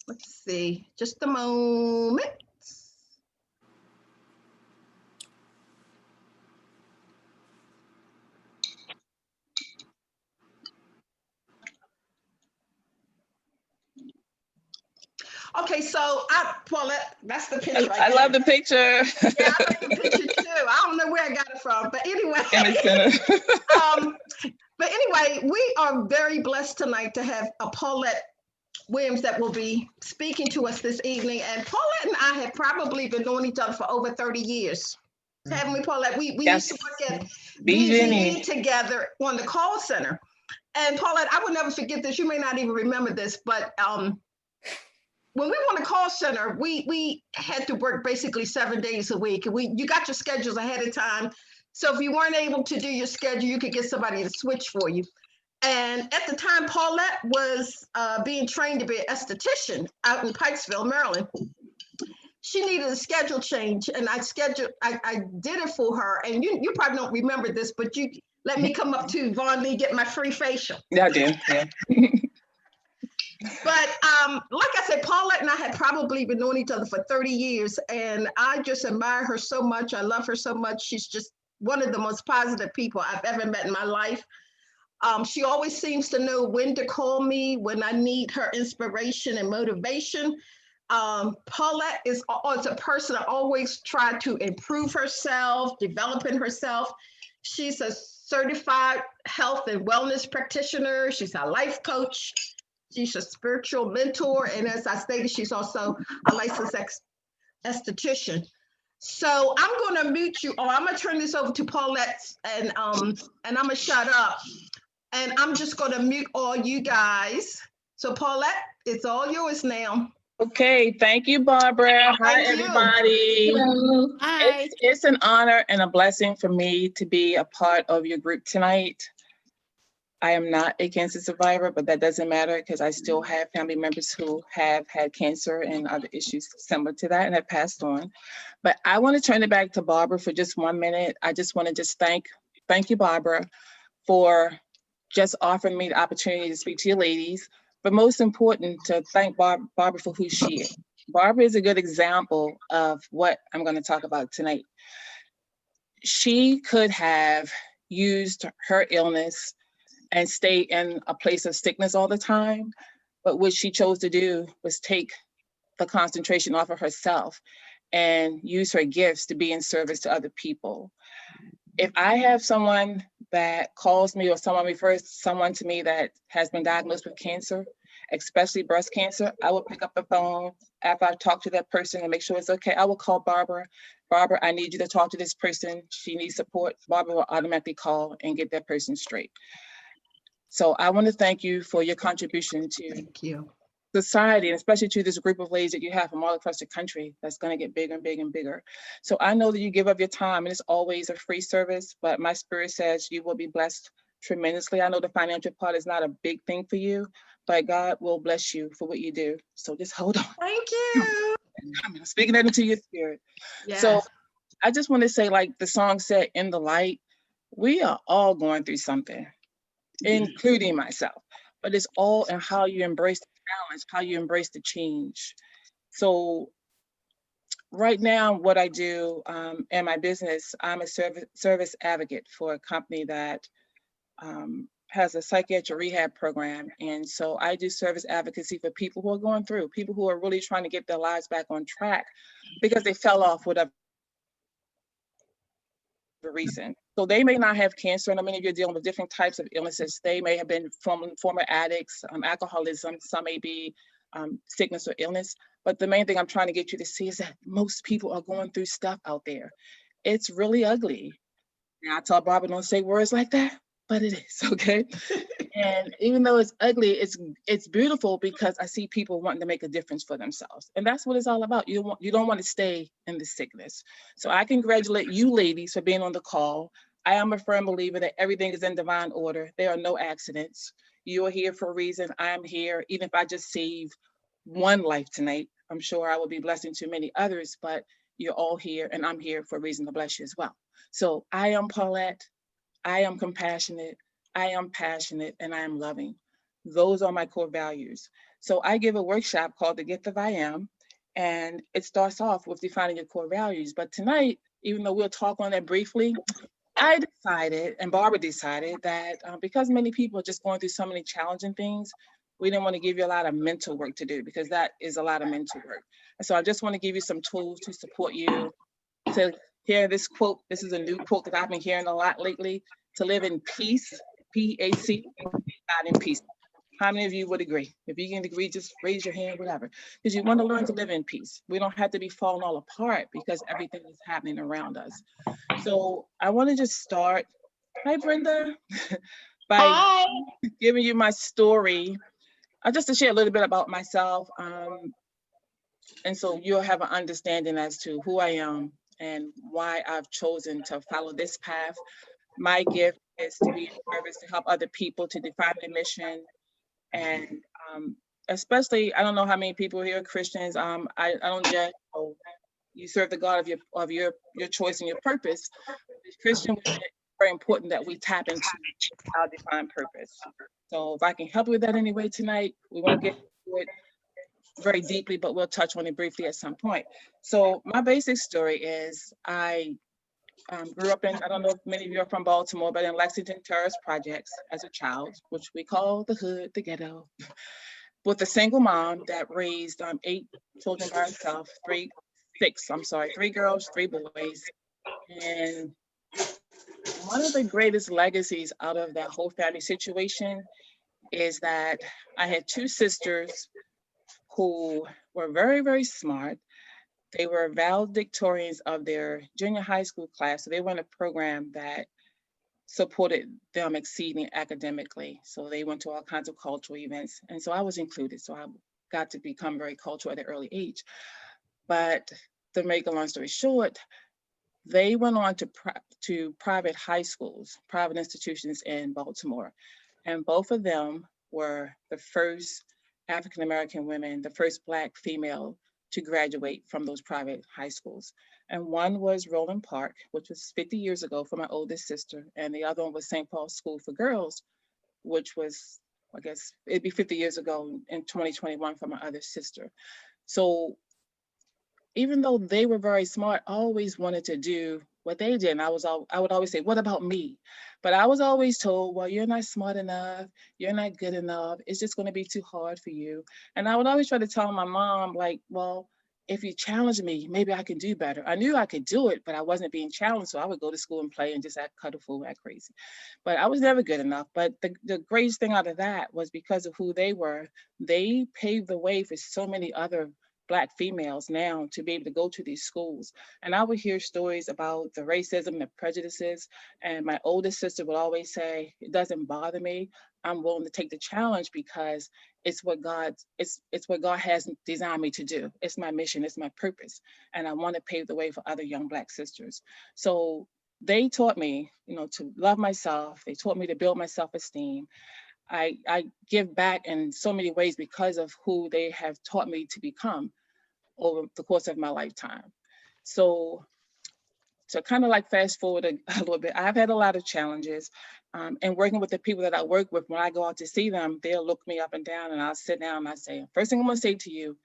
Let's see, just a moment. Okay, so Paulette, that's the picture I love the picture. Yeah, I like the picture too. I don't know where I got it from, but anyway. In the center. But anyway, we are very blessed tonight to have a Paulette Williams that will be speaking to us this evening. And Paulette and I have probably been knowing each other for over 30 years. Haven't we, Paulette? We Yes. used to work at BG&E together on the call center. And Paulette, I will never forget this. You may not even remember this, but when we were on the call center, we had to work basically 7 days a week. And you got your schedules ahead of time. So if you weren't able to do your schedule, you could get somebody to switch for you. And at the time, Paulette was being trained to be an esthetician out in Pikesville, Maryland. She needed a schedule change, and I did it for her. And you probably don't remember this, but you let me come up to Vaughn Lee, get my free facial. Yeah, I do. Yeah. But like I said, Paulette and I had probably been knowing each other for 30 years, and I just admire her so much. I love her so much. She's just one of the most positive people I've ever met in my life. She always seems to know when to call me when I need her inspiration and motivation. Paulette is a person that always tried to improve herself, developing herself. She's a certified health and wellness practitioner. She's a life coach. She's a spiritual mentor. And as I stated, she's also a licensed esthetician. So I'm going to mute you, or I'm going to turn this over to Paulette, and I'm going to shut up. And I'm just going to mute all you guys. So Paulette, it's all yours now. Okay, thank you, Barbara. Hi, Thank you. everybody. Hello. Hi. It's an honor and a blessing for me to be a part of your group tonight. I am not a cancer survivor, but that doesn't matter because I still have family members who have had cancer and other issues similar to that and have passed on. But I want to turn it back to Barbara for just 1 minute. I just want to just thank you, Barbara, for just offering me the opportunity to speak to you ladies. But most important, to thank Barbara for who she is. Barbara is a good example of what I'm going to talk about tonight. She could have used her illness and stay in a place of sickness all the time. But what she chose to do was take the concentration off of herself and use her gifts to be in service to other people. If I have someone that calls me or someone refers someone to me that has been diagnosed with cancer, especially breast cancer, I will pick up the phone after I talk to that person and make sure it's okay. I will call Barbara. Barbara, I need you to talk to this person. She needs support. Barbara will automatically call and get that person straight. So I want to thank you for your contribution to society, and especially to this group of ladies that you have from all across the country that's going to get bigger and bigger and bigger. So I know that you give up your time, and it's always a free service, but my spirit says you will be blessed tremendously. I know the financial part is not a big thing for you, but God will bless you for what you do. So just hold on. Thank you. I'm speaking that into your spirit. Yes. So I just want to say, like the song said, in the light, we are all going through something, including myself, but it's all in how you embrace the challenge, how you embrace the change. So right now, what I do in my business, I'm a service advocate for a company that has a psychiatric rehab program. And so I do service advocacy for people who are going through, people who are really trying to get their lives back on track because they fell off whatever reason. So they may not have cancer, and many of you are dealing with different types of illnesses. They may have been former addicts, alcoholism, some may be sickness or illness. But the main thing I'm trying to get you to see is that most people are going through stuff out there. It's really ugly. Now I tell Barbara, don't say words like that, but it is, okay? And even though it's ugly, it's beautiful because I see people wanting to make a difference for themselves. And that's what it's all about. You don't want to stay in the sickness. So I congratulate you ladies for being on the call. I am a firm believer that everything is in divine order. There are no accidents. You are here for a reason. I am here. Even if I just save one life tonight, I'm sure I will be blessing to many others, but you're all here and I'm here for a reason to bless you as well. So I am Paulette. I am compassionate. I am passionate, and I am loving. Those are my core values. So I give a workshop called The Gift of I Am, and it starts off with defining your core values. But tonight, even though we'll talk on that briefly, I decided, and Barbara decided, that because many people are just going through so many challenging things, we didn't want to give you a lot of mental work to do, because that is a lot of mental work. And so I just want to give you some tools to support you to hear this quote. This is a new quote that I've been hearing a lot lately: to live in peace, P-A-C, God in peace. How many of you would agree? If you can agree, just raise your hand, whatever. Because you want to learn to live in peace. We don't have to be falling all apart because everything is happening around us. So I want to just start, hi Brenda, by Hi. giving you my story, just to share a little bit about myself. And so you'll have an understanding as to who I am and why I've chosen to follow this path. My gift is to be of service, to help other people to define their mission. And especially, I don't know how many people here are Christians. I don't judge. So you serve the God of your choice and your purpose. As Christian, it's very important that we tap into our defined purpose. So if I can help you with that anyway tonight, we won't get into it very deeply, but we'll touch on it briefly at some point. So my basic story is I grew up in, I don't know if many of you are from Baltimore, but in Lexington Terrace Projects as a child, which we call the hood, the ghetto, with a single mom that raised 8 children by herself, three girls, 3 boys. And one of the greatest legacies out of that whole family situation is that I had 2 sisters who were very, very smart. They were valedictorians of their junior high school class. So they were in a program that supported them exceeding academically. So they went to all kinds of cultural events. And so I was included. So I got to become very cultural at an early age. But to make a long story short, they went on to private high schools, private institutions in Baltimore. And both of them were the first African-American women, the first Black female to graduate from those private high schools. And one was Roland Park, which was 50 years ago for my oldest sister. And the other one was St. Paul's School for Girls, which was, I guess, it'd be 50 years ago in 2021 for my other sister. So even though they were very smart, I always wanted to do what they did. And I would always say, what about me? But I was always told, well, you're not smart enough. You're not good enough. It's just going to be too hard for you. And I would always try to tell my mom, like, well, if you challenge me, maybe I can do better. I knew I could do it, but I wasn't being challenged. So I would go to school and play and just act colorful, act crazy. But I was never good enough. But the greatest thing out of that was because of who they were, they paved the way for so many other Black females now to be able to go to these schools. And I would hear stories about the racism, the prejudices. And my oldest sister would always say, it doesn't bother me. I'm willing to take the challenge because it's what God has designed me to do. It's my mission, it's my purpose. And I want to pave the way for other young Black sisters. So they taught me, to love myself. They taught me to build my self-esteem. I give back in so many ways because of who they have taught me to become over the course of my lifetime. So to kind of like fast forward a little bit, I've had a lot of challenges. And working with the people that I work with, when I go out to see them, they'll look me up and down and I'll sit down and I say, first thing I'm gonna say to you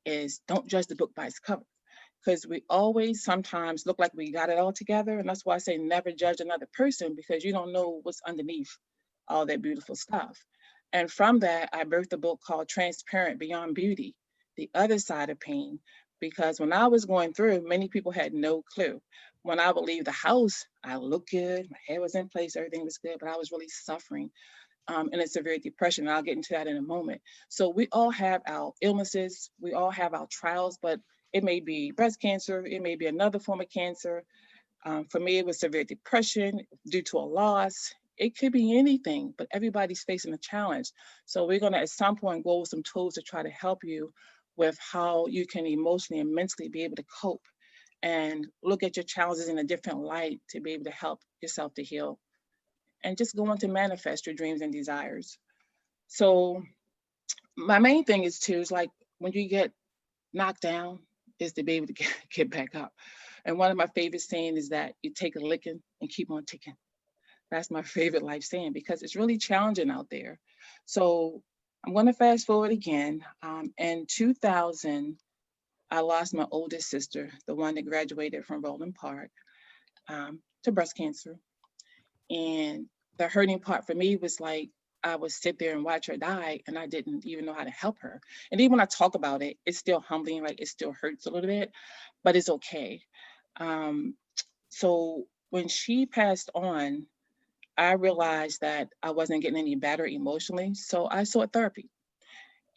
is don't judge the book by its cover. Because we always sometimes look like we got it all together. And that's why I say never judge another person, because you don't know what's underneath all that beautiful stuff. And from that, I birthed a book called Transparent Beyond Beauty, The Other Side of Pain. Because when I was going through, many people had no clue. When I would leave the house, I looked good, my hair was in place, everything was good, but I was really suffering in a severe depression. And I'll get into that in a moment. So we all have our illnesses, we all have our trials, but it may be breast cancer, it may be another form of cancer. For me, it was severe depression due to a loss. It could be anything, but everybody's facing a challenge. So we're gonna at some point go with some tools to try to help you with how you can emotionally and mentally be able to cope and look at your challenges in a different light to be able to help yourself to heal and just go on to manifest your dreams and desires. So my main thing is too, is like when you get knocked down, is to be able to get back up. And one of my favorite saying is that you take a licking and keep on ticking. That's my favorite life saying because it's really challenging out there. So I'm going to fast forward again. In 2000, I lost my oldest sister, the one that graduated from Roland Park, to breast cancer. And the hurting part for me was like, I would sit there and watch her die, and I didn't even know how to help her. And even when I talk about it, it's still humbling, like it still hurts a little bit, but it's okay. Um, so when she passed on, I realized that I wasn't getting any better emotionally. So I sought therapy.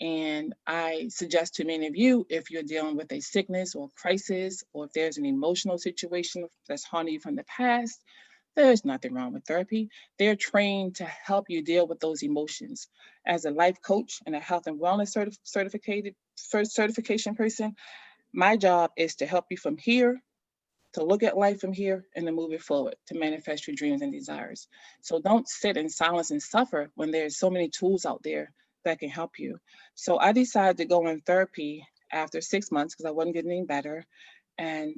And I suggest to many of you, if you're dealing with a sickness or crisis, or if there's an emotional situation that's haunting you from the past, there's nothing wrong with therapy. They're trained to help you deal with those emotions. As a life coach and a health and wellness certification person, my job is to help you from here, to look at life from here, and to move it forward, to manifest your dreams and desires. So don't sit in silence and suffer when there's so many tools out there that can help you. So I decided to go in therapy after 6 months because I wasn't getting any better. And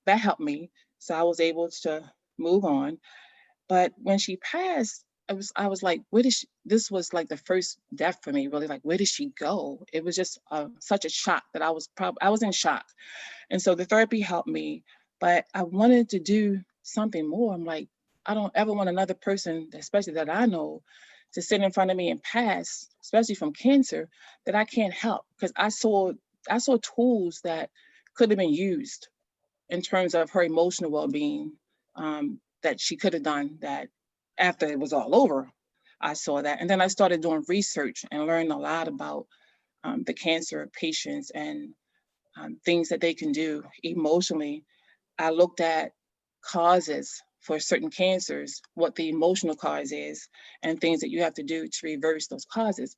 that helped me. So I was able to move on. But when she passed, I was like, where did she, this was like the first death for me, really, like, where did she go? It was just such a shock that I was in shock. And so the therapy helped me, but I wanted to do something more. I'm like, I don't ever want another person, especially that I know, to sit in front of me and pass, especially from cancer, that I can't help. Because I saw tools that could have been used in terms of her emotional well-being, that she could have done that after it was all over. I saw that. And then I started doing research and learned a lot about the cancer patients and things that they can do emotionally. I looked at causes for certain cancers, what the emotional cause is, and things that you have to do to reverse those causes.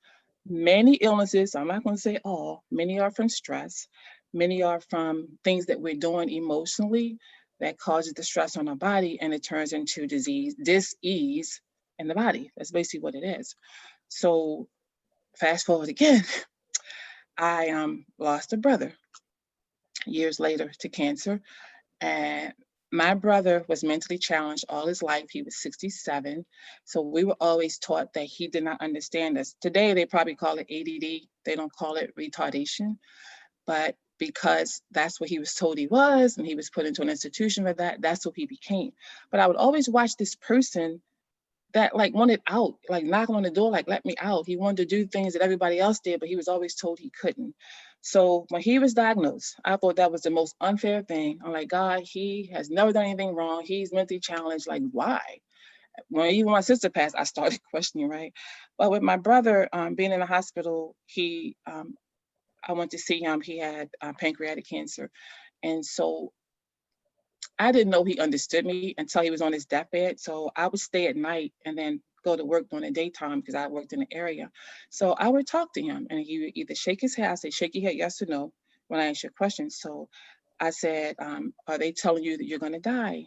Many illnesses, I'm not going to say all, many are from stress. Many are from things that we're doing emotionally that causes the stress on our body, and it turns into dis-ease in the body. That's basically what it is. So fast forward again, I lost a brother years later to cancer. And my brother was mentally challenged all his life. He was 67. So we were always taught that he did not understand us. Today, they probably call it ADD. They don't call it retardation. But because that's what he was told he was, and he was put into an institution for that, that's what he became. But I would always watch this person that like wanted out, like knocking on the door, like, let me out. He wanted to do things that everybody else did, but he was always told he couldn't. So when he was diagnosed, I thought that was the most unfair thing. I'm like, God, he has never done anything wrong. He's mentally challenged. Like, why? When even my sister passed, I started questioning, right? But with my brother being in the hospital, I went to see him. He had pancreatic cancer. And so I didn't know he understood me until he was on his deathbed. So I would stay at night and then go to work during the daytime because I worked in the area. So I would talk to him and he would either shake his head, I say, shake your head, yes or no, when I ask you a question. So I said, are they telling you that you're going to die?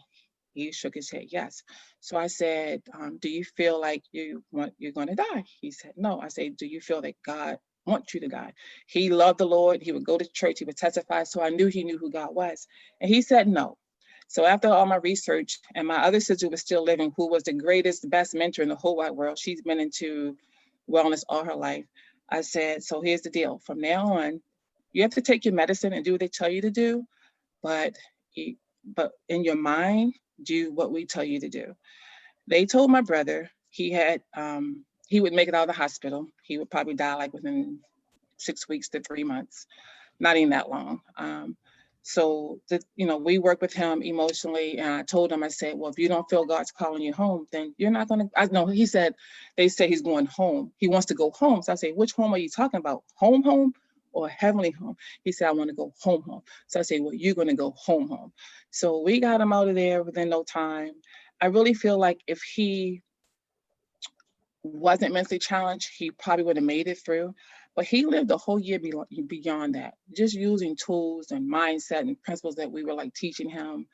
He shook his head, yes. So I said, do you feel like you're going to die? He said, no. I said, do you feel that God wants you to die? He loved the Lord. He would go to church. He would testify. So I knew he knew who God was. And he said, no. So after all my research, and my other sister was still living, who was the greatest, best mentor in the whole wide world. She's been into wellness all her life. I said, so here's the deal. From now on, you have to take your medicine and do what they tell you to do, but in your mind, do what we tell you to do. They told my brother he would make it out of the hospital. He would probably die like within 6 weeks to 3 months, not even that long. So we work with him emotionally, and I told him, I said, well, if you don't feel God's calling you home, then you're not going to. I know he said, they say he's going home. He wants to go home. So I say, which home are you talking about? Home or heavenly home? He said, I want to go home. So I say, well, you're going to go home. So we got him out of there within no time. I really feel like if he wasn't mentally challenged, he probably would have made it through. But he lived a whole year beyond that, just using tools and mindset and principles that we were like teaching him.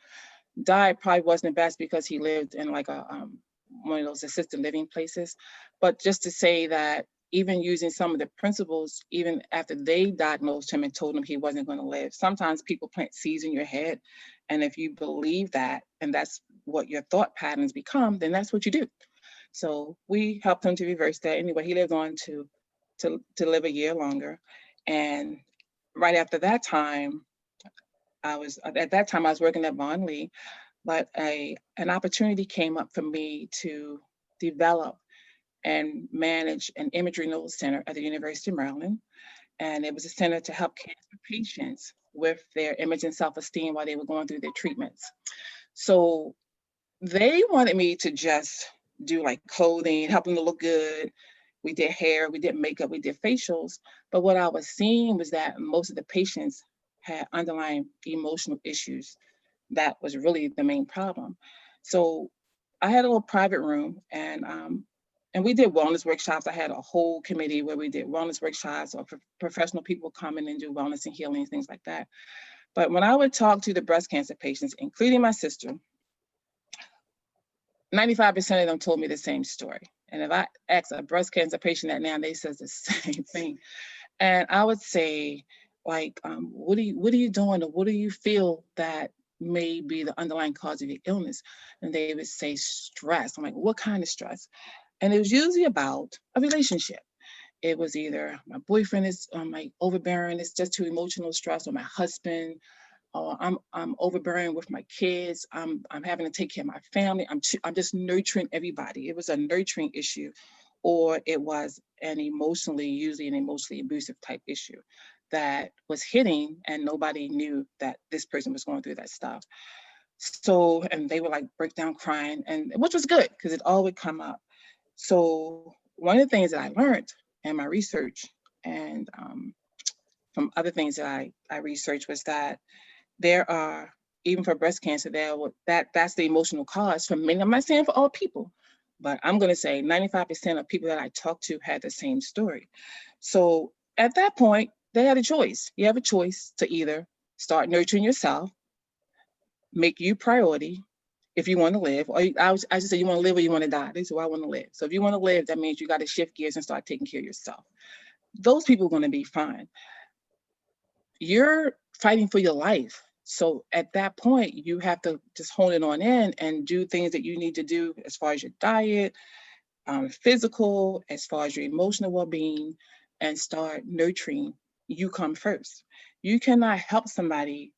Diet probably wasn't the best because he lived in like a one of those assisted living places. But just to say that even using some of the principles, even after they diagnosed him and told him he wasn't going to live, sometimes people plant seeds in your head. And if you believe that, and that's what your thought patterns become, then that's what you do. So we helped him to reverse that. Anyway, he lived on to to live a year longer. And right after that time, I was working at Von Lee, but an opportunity came up for me to develop and manage an imagery node center at the University of Maryland. And it was a center to help cancer patients with their image and self-esteem while they were going through their treatments. So they wanted me to just do like clothing, help them to look good. We did hair, we did makeup, we did facials. But what I was seeing was that most of the patients had underlying emotional issues. That was really the main problem. So I had a little private room, and we did wellness workshops. I had a whole committee where we did wellness workshops, or professional people come in and do wellness and healing, things like that. But when I would talk to the breast cancer patients, including my sister, 95% of them told me the same story. And if I ask a breast cancer patient that now, they says the same thing. And I would say, like, what are you doing, or what do you feel that may be the underlying cause of your illness? And they would say stress. I'm like, what kind of stress? And it was usually about a relationship. It was either my boyfriend is like overbearing, it's just too emotional stress, or my husband, or I'm overbearing with my kids. I'm having to take care of my family. I'm just nurturing everybody. It was a nurturing issue, or it was usually an emotionally abusive type issue that was hitting, and nobody knew that this person was going through that stuff. So, and they would like break down crying, and which was good because it all would come up. So one of the things that I learned in my research, and from other things that I researched, was that there are, even for breast cancer, that's the emotional cause for many. I'm not saying for all people, but I'm going to say 95% of people that I talked to had the same story. So at that point, they had a choice. You have a choice to either start nurturing yourself, make you priority if you want to live, or I just say you want to live or you want to die. This is why I want to live. So if you want to live, that means you got to shift gears and start taking care of yourself. Those people are going to be fine. You're fighting for your life. So at that point, you have to just hone it on in and do things that you need to do as far as your diet, physical, as far as your emotional well-being, and start nurturing. You come first. You cannot help somebody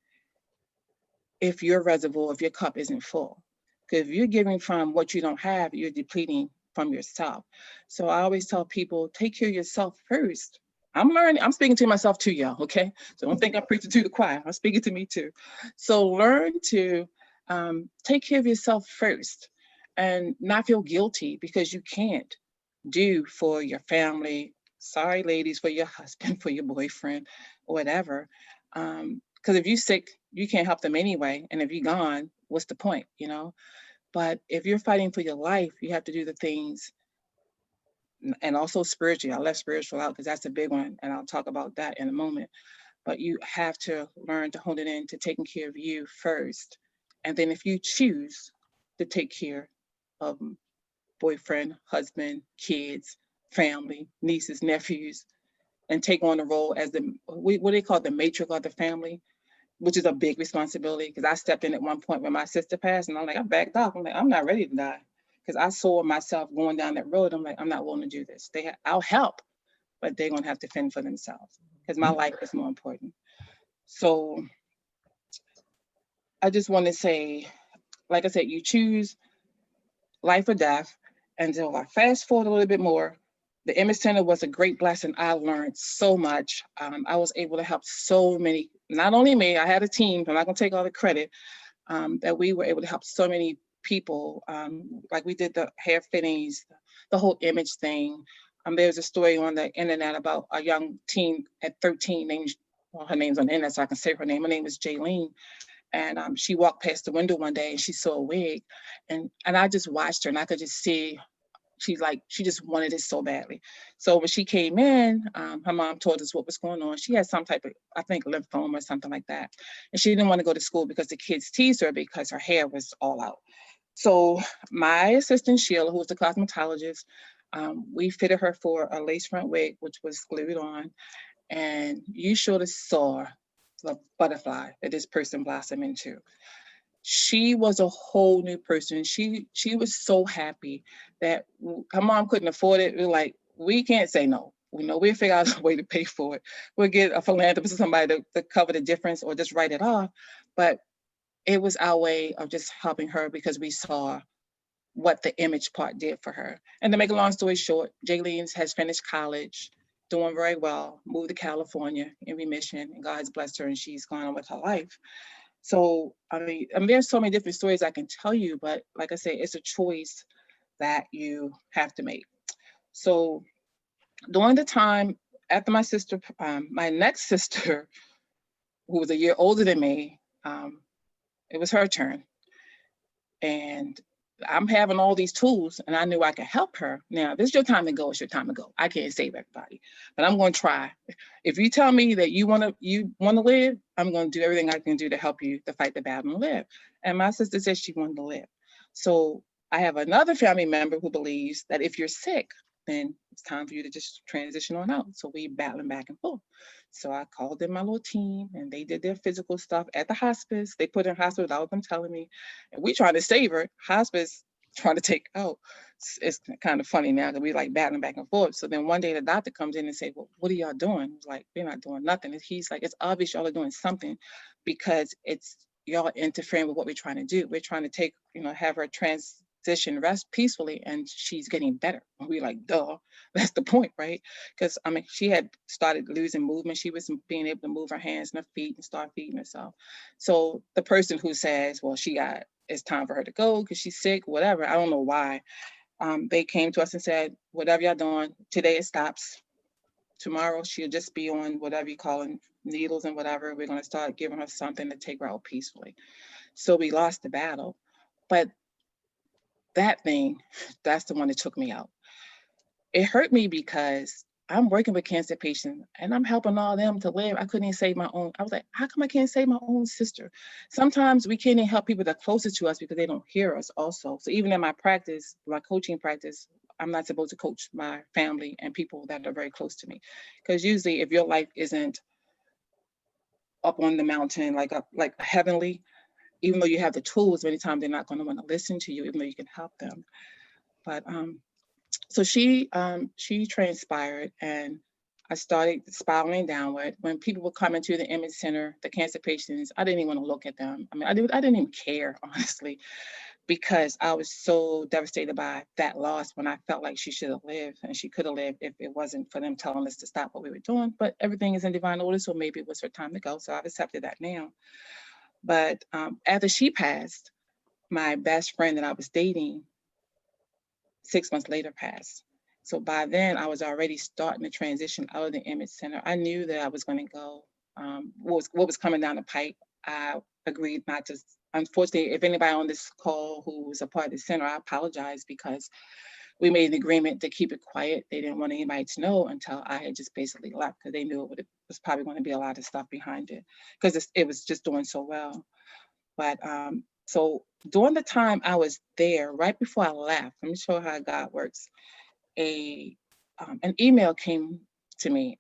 if your reservoir, if your cup isn't full. Because if you're giving from what you don't have, you're depleting from yourself. So I always tell people, take care of yourself first. I'm learning, I'm speaking to myself too, y'all, okay? So don't think I'm preaching to the choir, I'm speaking to me too. So learn to take care of yourself first and not feel guilty because you can't do for your family. Sorry, ladies, for your husband, for your boyfriend, or whatever. Because if you're sick, you can't help them anyway. And if you're gone, what's the point, you know? But if you're fighting for your life, you have to do the things, and also spiritually. I left spiritual out because that's a big one, and I'll talk about that in a moment. But you have to learn to hone it in to taking care of you first. And then if you choose to take care of boyfriend, husband, kids, family, nieces, nephews, and take on the role as what they call the matriarch of the family, which is a big responsibility. Because I stepped in at one point when my sister passed, and I'm like, I backed off. I'm like, I'm not ready to die, because I saw myself going down that road. I'm like, I'm not willing to do this. I'll help, but they're gonna have to fend for themselves because my life is more important. So I just want to say, like I said, you choose life or death. And so I fast forward a little bit more. The Image Center was a great blessing. I learned so much. I was able to help so many, not only me, I had a team, I'm not gonna take all the credit, that we were able to help so many people. Like we did the hair fittings, the whole image thing. There's a story on the internet about a young teen at 13 named, well, her name's on the internet, so I can say her name. Her name is Jaylene. And she walked past the window one day and she saw a wig, and I just watched her and I could just see she just wanted it so badly. So when she came in, her mom told us what was going on. She had some type of, I think, lymphoma or something like that. And she didn't want to go to school because the kids teased her because her hair was all out. So my assistant, Sheila, who was the cosmetologist, we fitted her for a lace front wig, which was glued on. And you should have saw the butterfly that this person blossomed into. She was a whole new person. She was so happy that her mom couldn't afford it. We were like, we can't say no. we'll figure out a way to pay for it. We'll get a philanthropist or somebody to cover the difference or just write it off. But it was our way of just helping her because we saw what the image part did for her. And to make a long story short, Jaylene has finished college, doing very well, moved to California in remission, and God's blessed her and she's gone on with her life. So, I mean, there's so many different stories I can tell you, but like I said, it's a choice that you have to make. So during the time after my sister, my next sister, who was a year older than me, it was her turn. And I'm having all these tools and I knew I could help her. Now, this is your time to go, it's your time to go. I can't save everybody, but I'm going to try. If you tell me that you want to live, I'm going to do everything I can do to help you to fight the battle and live. And my sister said she wanted to live. So I have another family member who believes that if you're sick, then it's time for you to just transition on out. So we battling back and forth. So I called in my little team and they did their physical stuff at the hospice. They put her in hospital without them telling me. And we trying to save her, hospice trying to take out. It's kind of funny now that we like battling back and forth. So then one day the doctor comes in and say, well, what are y'all doing? It's like, we're not doing nothing. And he's like, it's obvious y'all are doing something because it's y'all interfering with what we're trying to do. We're trying to take, have her transition rest peacefully and she's getting better. And we like, duh, that's the point, right? Because I mean, she had started losing movement. She wasn't being able to move her hands and her feet and start feeding herself. So the person who says, well, it's time for her to go because she's sick, whatever, I don't know why. They came to us and said, whatever y'all doing, today it stops. Tomorrow she'll just be on whatever you call it, needles and whatever. We're going to start giving her something to take her out peacefully. So we lost the battle. But that's the one that took me out. It hurt me because I'm working with cancer patients and I'm helping all them to live. I couldn't even save my own. I was like, how come I can't save my own sister? Sometimes we can't even help people that are closest to us because they don't hear us also. So even in my practice, my coaching practice, I'm not supposed to coach my family and people that are very close to me. Because usually if your life isn't up on the mountain, like heavenly, even though you have the tools, many times they're not going to want to listen to you, even though you can help them. But so she transpired and I started spiraling downward. When people would come into the image center, the cancer patients, I didn't even want to look at them. I mean, I didn't even care, honestly, because I was so devastated by that loss when I felt like she should have lived and she could have lived if it wasn't for them telling us to stop what we were doing. But everything is in divine order, so maybe it was her time to go. So I've accepted that now. But after she passed, my best friend that I was dating 6 months later passed. So by then I was already starting to transition out of the image center. I knew that I was going to go. What was coming down the pipe, I agreed not to. Unfortunately, if anybody on this call who was a part of the center, I apologize because we made an agreement to keep it quiet. They didn't want anybody to know until I had just basically left because they knew it was probably going to be a lot of stuff behind it because it was just doing so well. But so during the time I was there, right before I left, let me show you how God works. An email came to me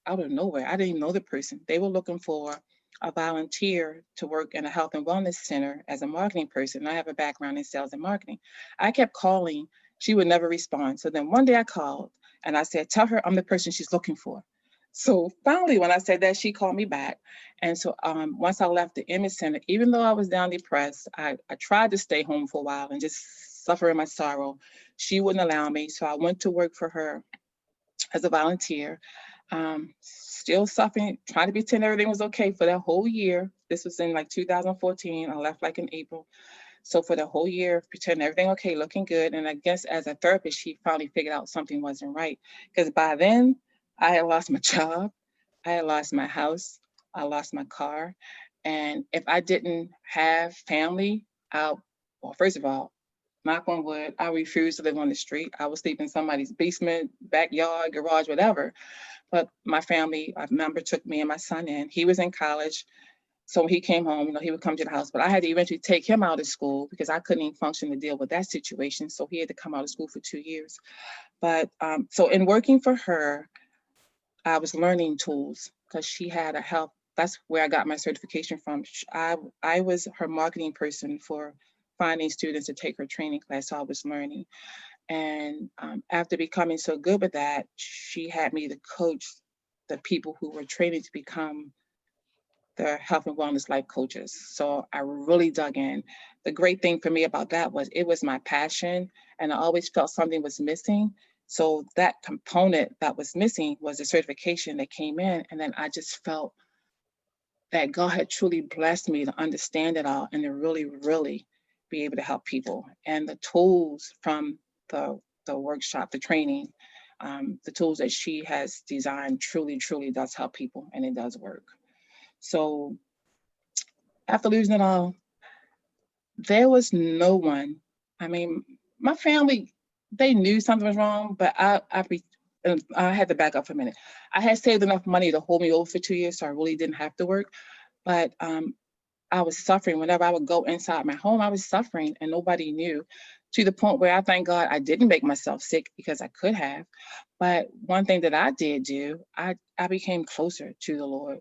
out of nowhere. I didn't even know the person. They were looking for a volunteer to work in a health and wellness center as a marketing person. I have a background in sales and marketing. I kept calling. She would never respond. So then one day I called and I said, tell her I'm the person she's looking for. So finally, when I said that, she called me back. And so once I left the image center, even though I was down depressed, I tried to stay home for a while and just suffer in my sorrow. She wouldn't allow me. So I went to work for her as a volunteer, still suffering, trying to pretend everything was okay for that whole year. This was in like 2014. I left like in April. So for the whole year, pretending everything okay, looking good. And I guess as a therapist, she finally figured out something wasn't right. Because by then, I had lost my job, I had lost my house, I lost my car. And if I didn't have family, well, first of all, knock on wood, I refused to live on the street. I would sleep in somebody's basement, backyard, garage, whatever. But my family, a member took me and my son in. He was in college. So when he came home, he would come to the house, but I had to eventually take him out of school because I couldn't even function to deal with that situation. So he had to come out of school for 2 years. But so in working for her, I was learning tools because she had a health. That's where I got my certification from. I was her marketing person for finding students to take her training class. So I was learning. And after becoming so good with that, she had me to coach the people who were training to become the health and wellness life coaches. So I really dug in. The great thing for me about that was it was my passion, and I always felt something was missing. So that component that was missing was the certification that came in. And then I just felt that God had truly blessed me to understand it all and to really, really be able to help people. And the tools from the workshop, the training, the tools that she has designed truly, truly does help people, and it does work. So after losing it all, there was no one. I mean, my family, they knew something was wrong, but I had to back up for a minute. I had saved enough money to hold me over for 2 years, so I really didn't have to work. But I was suffering. Whenever I would go inside my home, I was suffering, and nobody knew, to the point where I thank God I didn't make myself sick, because I could have. But one thing that I did do, I became closer to the Lord.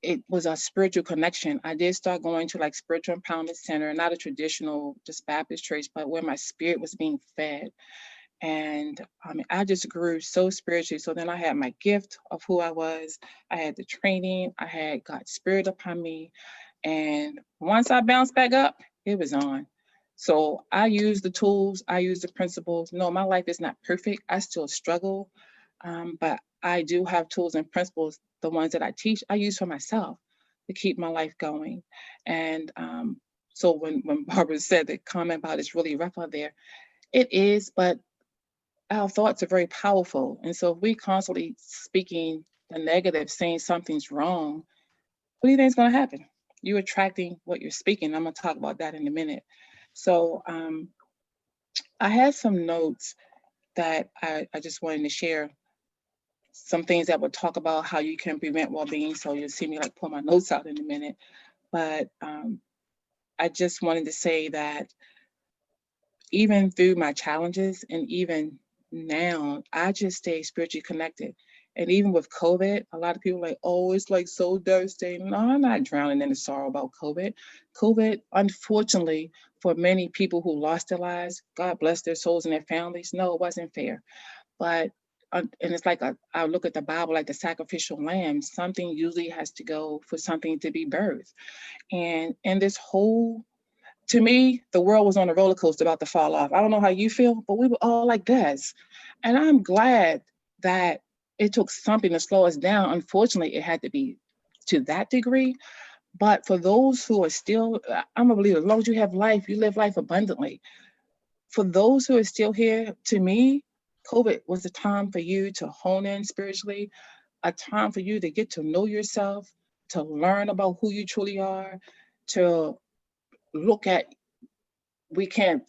It was a spiritual connection. I did start going to like spiritual empowerment center, not a traditional just Baptist church, but where my spirit was being fed. And I mean, I just grew so spiritually. So then I had my gift of who I was. I had the training. I had God's spirit upon me. And once I bounced back up, it was on. So I use the tools. I use the principles. No, my life is not perfect. I still struggle. But I do have tools and principles. The ones that I teach, I use for myself to keep my life going. And so when Barbara said the comment about it's really rough out there, it is, but our thoughts are very powerful. And so if we constantly speaking the negative, saying something's wrong, what do you think is going to happen? You're attracting what you're speaking. I'm going to talk about that in a minute. So I had some notes that I just wanted to share. Some things that would talk about how you can prevent well-being. So you'll see me like pull my notes out in a minute. But I just wanted to say that even through my challenges and even now, I just stay spiritually connected. And even with COVID, a lot of people are like, oh, it's like so devastating. No, I'm not drowning in the sorrow about COVID. COVID, unfortunately, for many people who lost their lives, God bless their souls and their families. No, it wasn't fair. But and it's like I look at the Bible like the sacrificial lamb. Something usually has to go for something to be birthed. And in this whole, to me, the world was on a roller coaster about to fall off. I don't know how you feel, but we were all like this. And I'm glad that it took something to slow us down. Unfortunately, it had to be to that degree. But for those who are still, I'm a believer, as long as you have life, you live life abundantly. For those who are still here, to me, COVID was a time for you to hone in spiritually, a time for you to get to know yourself, to learn about who you truly are, to look at, we can't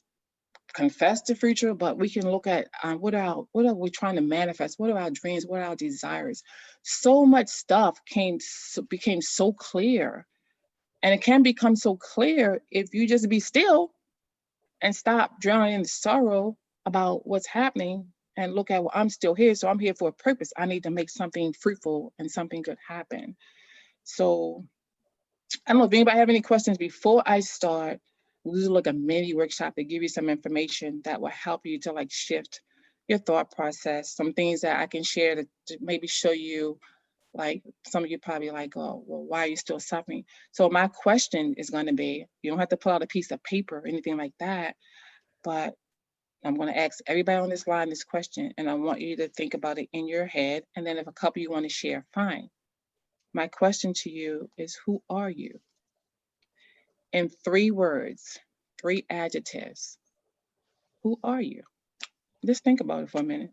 confess the future, but we can look at what are we trying to manifest? What are our dreams? What are our desires? So much stuff became so clear, and it can become so clear if you just be still and stop drowning in the sorrow about what's happening and look at, well, I'm still here, so I'm here for a purpose. I need to make something fruitful and something good happen. So I don't know if anybody have any questions before I start. We'll do like a mini workshop to give you some information that will help you to like shift your thought process, some things that I can share to maybe show you, like some of you probably like, oh, well, why are you still suffering? So my question is going to be, you don't have to pull out a piece of paper or anything like that, but I'm going to ask everybody on this line this question, and I want you to think about it in your head. And then if a couple you want to share, fine. My question to you is, who are you? In 3 words, 3 adjectives, who are you? Just think about it for a minute.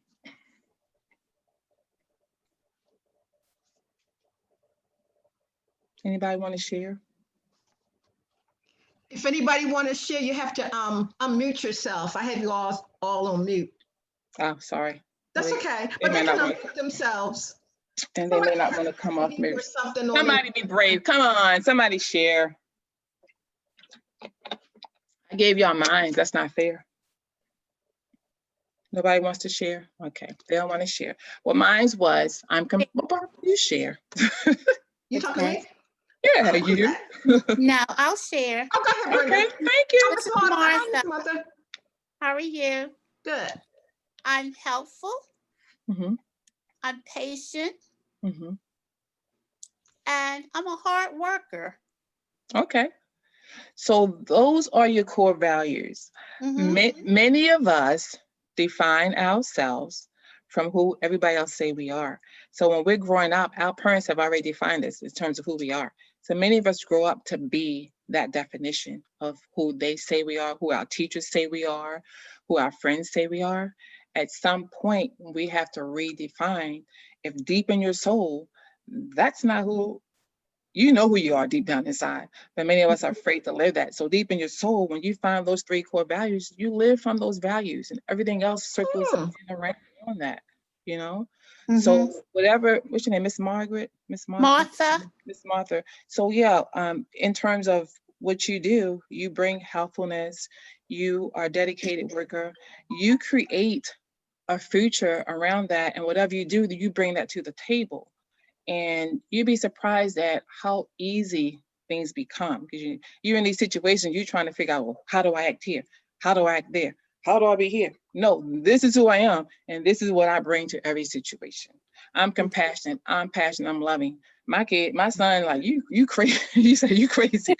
Anybody want to share? If anybody want to share, you have to unmute yourself. I have you all on mute. Oh, sorry. That's okay, but they can unmute themselves. And they may not want to come off mute. Something somebody be brave. Come on, somebody share. I gave y'all mine. That's not fair. Nobody wants to share? Okay, they don't want to share. Well, mine was, you share. You talking to me? Yeah, you. No, I'll share. Oh, go ahead, Brenda. Okay, thank you. This is Martha. How are you? Good. I'm helpful. Mm-hmm. I'm patient. Mm-hmm. And I'm a hard worker. Okay. So those are your core values. Mm-hmm. Many of us define ourselves from who everybody else say we are. So when we're growing up, our parents have already defined us in terms of who we are. So many of us grow up to be that definition of who they say we are, who our teachers say we are, who our friends say we are. At some point, we have to redefine if deep in your soul, that's not who you know who you are deep down inside, but many of us are afraid to live that. So deep in your soul, when you find those three core values, you live from those values, and everything else circles Hmm. around on that. You know, Mm-hmm. so whatever. What's your name, Miss Margaret, Miss Martha, Martha. Miss Martha. So yeah, in terms of what you do, you bring helpfulness. You are a dedicated worker. You create a future around that, and whatever you do, you bring that to the table. And you'd be surprised at how easy things become because you're in these situations, you're trying to figure out, well, how do I act here? How do I act there? How do I be here? No, this is who I am, and this is what I bring to every situation. I'm compassionate, I'm passionate, I'm loving. My son, like you crazy. You say you crazy.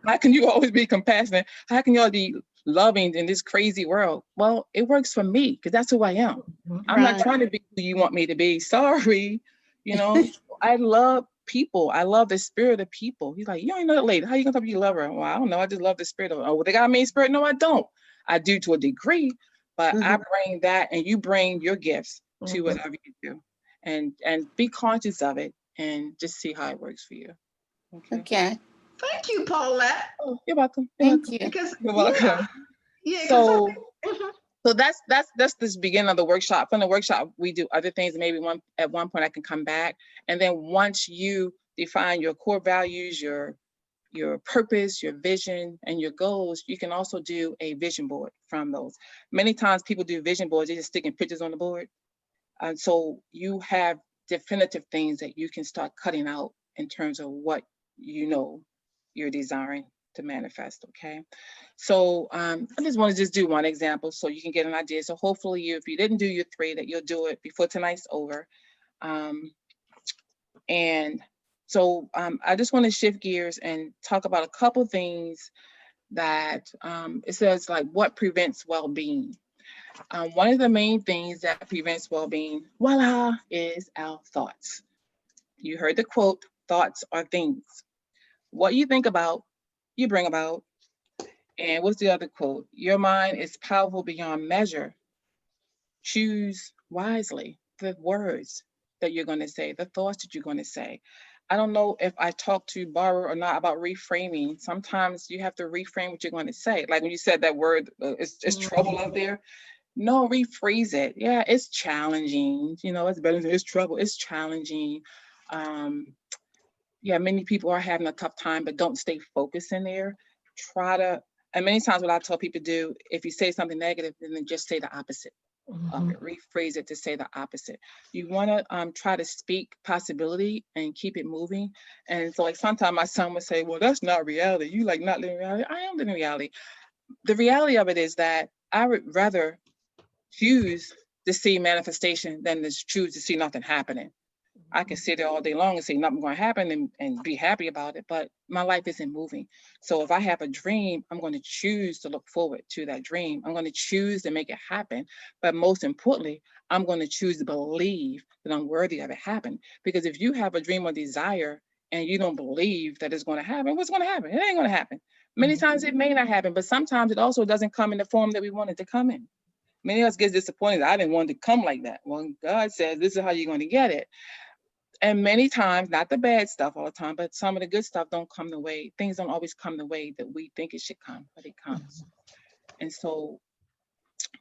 How can you always be compassionate? How can y'all be loving in this crazy world? Well, it works for me because that's who I am. I'm not Right. trying to be who you want me to be. Sorry, you know. I love people. I love the spirit of people. He's like, you don't even know that lady. How you gonna tell me you love her? Well, I don't know. I just love the spirit of her. Oh, they got a mean spirit? No, I don't. I do to a degree, but I Mm-hmm. bring that and you bring your gifts to Mhm. whatever you do. And be conscious of it and just see how it works for you. Okay. Okay. Thank you, Paulette. Oh, you're welcome. You're Thank welcome. you. Because You're yeah, welcome. yeah, because I So think mhm. so that's this beginning of the workshop. From the workshop, we do other things. Maybe at one point I can come back. And then once you define your core values, your purpose, your vision, and your goals, you can also do a vision board from those. Many times people do vision boards, they just sticking pictures on the board. And so you have definitive things that you can start cutting out in terms of what you know you're desiring to manifest, okay? So I just want to just do one example so you can get an idea. So hopefully if you didn't do your three, that you'll do it before tonight's over. Um, and so I just want to shift gears and talk about a couple things that it says like what prevents well-being. One of the main things that prevents well-being, voila, is our thoughts. You heard the quote, thoughts are things. What you think about, you bring about. And what's the other quote? Your mind is powerful beyond measure. Choose wisely the words that you're going to say, the thoughts that you're going to say. I don't know if I talked to Barbara or not about reframing. Sometimes you have to reframe what you're going to say. Like when you said that word, it's trouble out there. No, rephrase it. Yeah, it's challenging. You know, it's better than it's trouble. It's challenging. Um, yeah, many people are having a tough time, but don't stay focused in there. Try to, and many times what I tell people to do, if you say something negative, then just say the opposite of it, rephrase it to say the opposite. You want to try to speak possibility and keep it moving. And so like sometimes my son would say, well, that's not reality. You like not living reality. I am living reality. The reality of it is that I would rather choose to see manifestation than to choose to see nothing happening. I can sit there all day long and say nothing's going to happen and be happy about it, but my life isn't moving. So if I have a dream, I'm going to choose to look forward to that dream. I'm going to choose to make it happen. But most importantly, I'm going to choose to believe that I'm worthy of it happening. Because if you have a dream or desire and you don't believe that it's going to happen, what's going to happen? It ain't going to happen. Many times it may not happen, but sometimes it also doesn't come in the form that we want it to come in. Many of us get disappointed. I didn't want it to come like that. Well, God says this is how you're going to get it. And many times, not the bad stuff all the time, but some of the good stuff don't come the way, things don't always come the way that we think it should come, but it comes. And so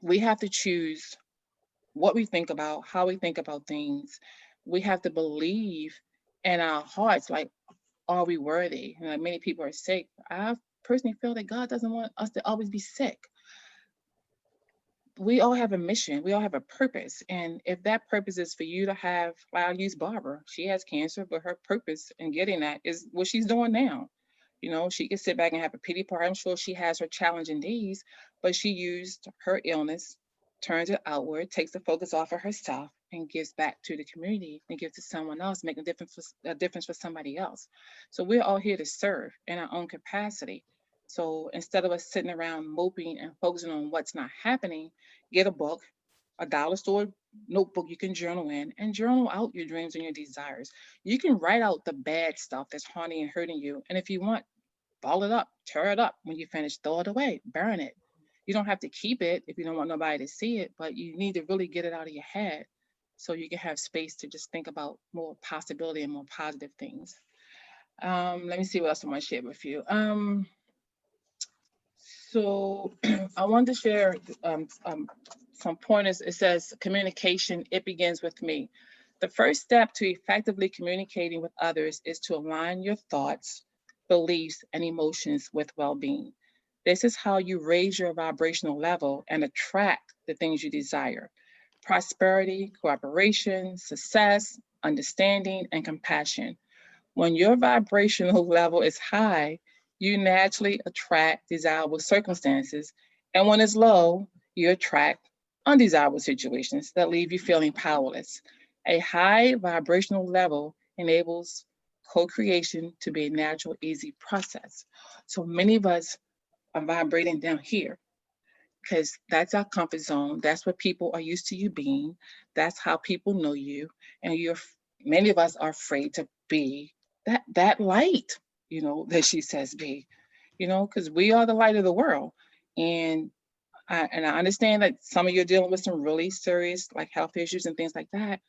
we have to choose what we think about, how we think about things. We have to believe in our hearts, like, are we worthy? And like many people are sick. I personally feel that God doesn't want us to always be sick. We all have a mission, we all have a purpose. And if that purpose is for you to have, well, I'll use Barbara, she has cancer, but her purpose in getting that is what she's doing now. You know, she could sit back and have a pity party. I'm sure she has her challenging days, but she used her illness turns it outward, takes the focus off of herself, and gives back to the community and gives to someone else, making a difference for somebody else. So we're all here to serve in our own capacity. So instead of us sitting around moping and focusing on what's not happening, get a book, a dollar store notebook you can journal in, and journal out your dreams and your desires. You can write out the bad stuff that's haunting and hurting you. And if you want, ball it up, tear it up. When you finish, throw it away, burn it. You don't have to keep it if you don't want nobody to see it, but you need to really get it out of your head so you can have space to just think about more possibility and more positive things. Let me see what else I want to share with you. So I wanted to share some pointers. It says communication, it begins with me. The first step to effectively communicating with others is to align your thoughts, beliefs, and emotions with well-being. This is how you raise your vibrational level and attract the things you desire: prosperity, cooperation, success, understanding, and compassion. When your vibrational level is high, you naturally attract desirable circumstances. And when it's low, you attract undesirable situations that leave you feeling powerless. A high vibrational level enables co-creation to be a natural, easy process. So many of us are vibrating down here because that's our comfort zone. That's what people are used to you being. That's how people know you. And many of us are afraid to be that light, that she says be, because we are the light of the world. And I understand that some of you are dealing with some really serious like health issues and things like that.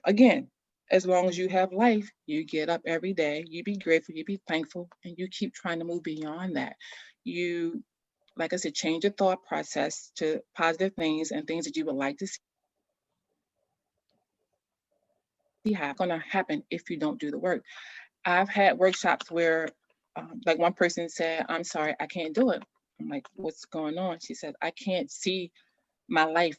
Again, as long as you have life, you get up every day, you be grateful, you be thankful, and you keep trying to move beyond that. You, like I said, change your thought process to positive things and things that you would like to see going to happen if you don't do the work. I've had workshops where, like one person said, "I'm sorry, I can't do it." I'm like, "What's going on?" She said, "I can't see my life.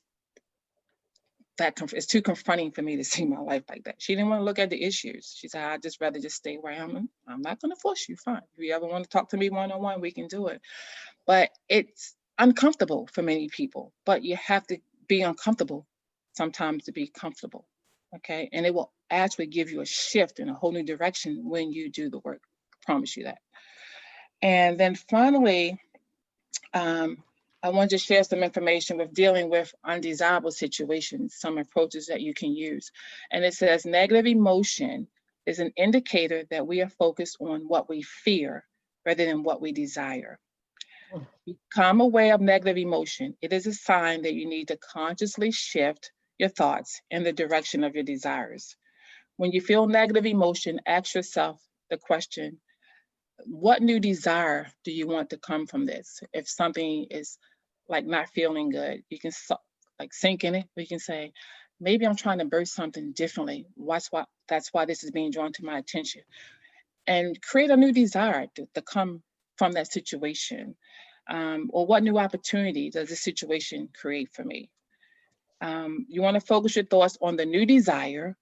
It's too confronting for me to see my life like that." She didn't want to look at the issues. She said, "I'd just rather just stay where I am. I'm not going to force you. Fine. If you ever want to talk to me one-on-one, we can do it." But it's uncomfortable for many people. But you have to be uncomfortable sometimes to be comfortable. Okay. And it will actually give you a shift in a whole new direction when you do the work. I promise you that. And then finally, I want to share some information with dealing with undesirable situations, some approaches that you can use. And it says negative emotion is an indicator that we are focused on what we fear rather than what we desire. Become aware of negative emotion. It is a sign that you need to consciously shift your thoughts in the direction of your desires. When you feel negative emotion, ask yourself the question, what new desire do you want to come from this? If something is like not feeling good, you can like sink in it. You can say, maybe I'm trying to birth something differently. That's why this is being drawn to my attention. And create a new desire to come from that situation. Or what new opportunity does this situation create for me? You want to focus your thoughts on the new desire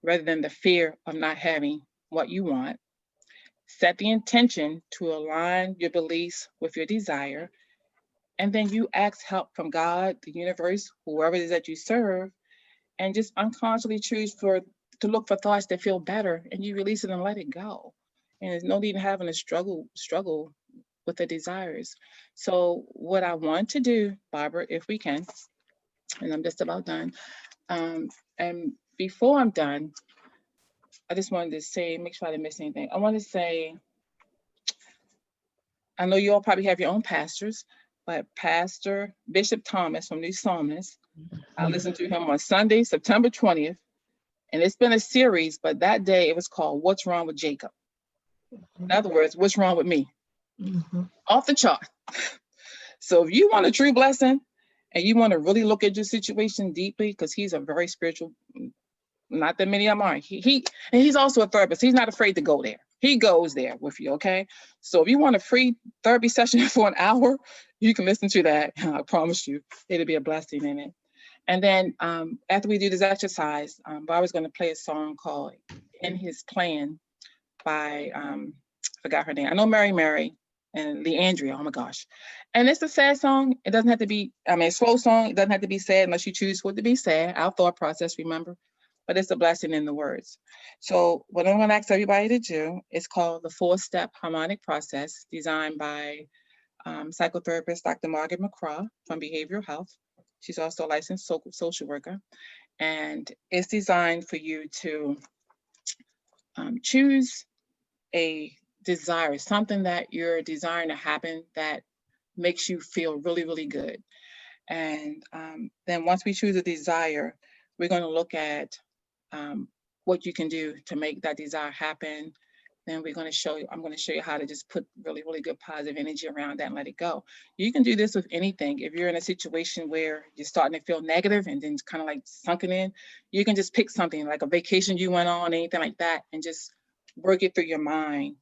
rather than the fear of not having what you want. Set the intention to align your beliefs with your desire. And then you ask help from God, the universe, whoever it is that you serve, and just unconsciously choose to look for thoughts that feel better, and you release it and let it go. And there's no need in having to struggle with the desires. So what I want to do, Barbara, if we can, and I'm just about done. And before I'm done, I just wanted to say, make sure I didn't miss anything. I want to say, I know you all probably have your own pastors, but Pastor Bishop Thomas from New Psalmist, I listened to him on Sunday, September 20th, and it's been a series, but that day it was called What's Wrong with Jacob? In other words, what's wrong with me? Off the chart. So if you want a true blessing and you want to really look at your situation deeply, because he's a very spiritual, not that many of them are. And he's also a therapist. He's not afraid to go there. He goes there with you, okay? So if you want a free therapy session for an hour, you can listen to that. I promise you, it'll be a blessing in it. And then after we do this exercise, Barbara's going to play a song called In His Plan by, I forgot her name. I know Mary, and Leandria, oh my gosh. And it's a sad song. It doesn't have to be, I mean, a slow song. It doesn't have to be sad unless you choose for it to be sad. Our thought process, remember, but it's a blessing in the words. So what I'm gonna ask everybody to do is called the 4-step harmonic process, designed by psychotherapist Dr. Margaret McCraw from Behavioral Health. She's also a licensed social worker. And it's designed for you to choose a desire, something that you're desiring to happen that makes you feel really, really good. And then once we choose a desire, we're going to look at what you can do to make that desire happen. Then we're going to show you, I'm going to show you how to just put really, really good positive energy around that and let it go. You can do this with anything. If you're in a situation where you're starting to feel negative and then it's kind of like sunken in, you can just pick something like a vacation you went on, anything like that, and just work it through your mind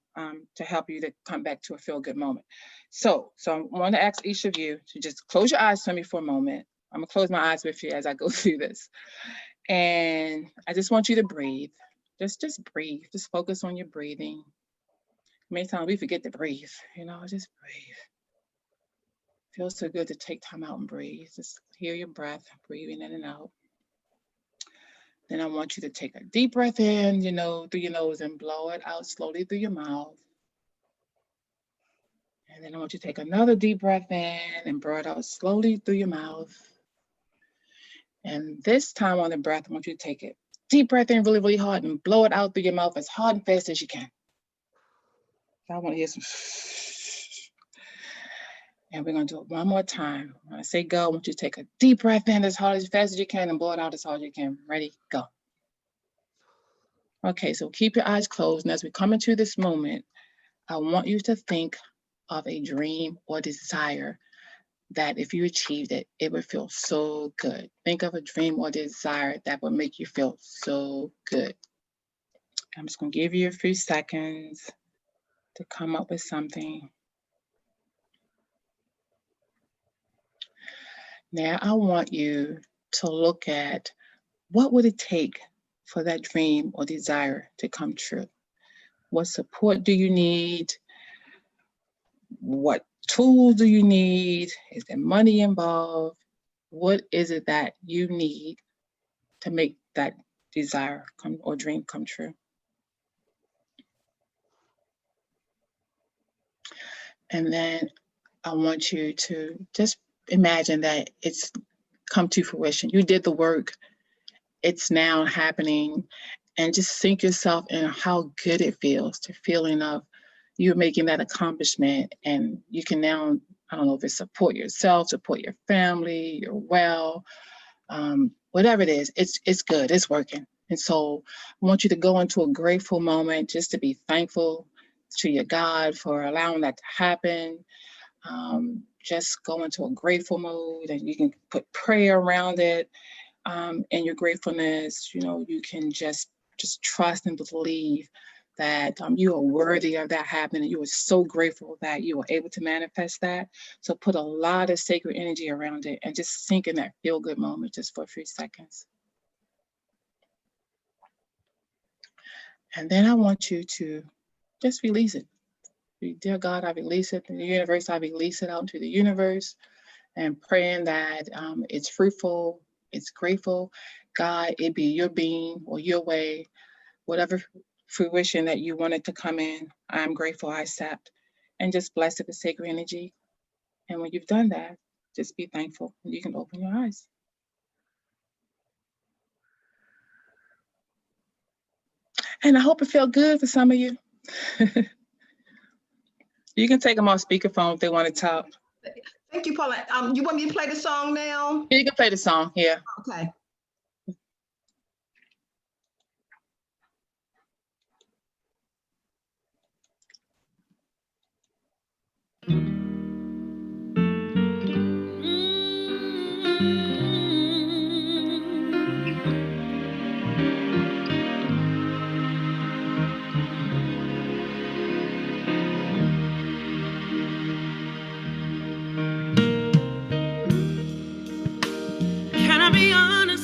to help you to come back to a feel good moment. So I want to ask each of you to just close your eyes for me for a moment. I'm going to close my eyes with you as I go through this. And I just want you to breathe. Just breathe. Just focus on your breathing. Many times we forget to breathe, just breathe. Feels so good to take time out and breathe. Just hear your breath, breathing in and out. Then I want you to take a deep breath in, through your nose and blow it out slowly through your mouth. And then I want you to take another deep breath in and blow it out slowly through your mouth. And this time on the breath, I want you to take it. Deep breath in really, really hard and blow it out through your mouth as hard and fast as you can. So I want to hear some. And we're going to do it one more time. When I say go, I want you to take a deep breath in as hard as fast as you can and blow it out as hard as you can. Ready, go. Okay, so keep your eyes closed. And as we come into this moment, I want you to think of a dream or desire that if you achieved it, it would feel so good. Think of a dream or desire that would make you feel so good. I'm just going to give you a few seconds to come up with something. Now I want you to look at what would it take for that dream or desire to come true? What support do you need? What tools do you need? Is there money involved? What is it that you need to make that desire or dream come true? And then I want you to just imagine that it's come to fruition. You did the work. It's now happening. And just sink yourself in how good it feels, the feeling of you making that accomplishment. And you can now, I don't know if it's support yourself, support your family, you're well, whatever it is, it's good, it's working. And so I want you to go into a grateful moment just to be thankful to your God for allowing that to happen. Just go into a grateful mode, and you can put prayer around it. And your gratefulness, you can just trust and believe that you are worthy of that happening. You are so grateful that you were able to manifest that. So put a lot of sacred energy around it and just sink in that feel good moment just for a few seconds. And then I want you to just release it. Dear God, I release it in the universe. I release it out into the universe, and praying that it's fruitful, it's grateful. God, it be your being or your way, whatever fruition that you wanted to come in, I'm grateful, I accept, and just bless it with sacred energy. And when you've done that, just be thankful. You can open your eyes. And I hope it felt good for some of you. You can take them off speakerphone if they want to talk. Thank you, Paula. You want me to play the song now? You can play the song, yeah. Okay. Can I be honest?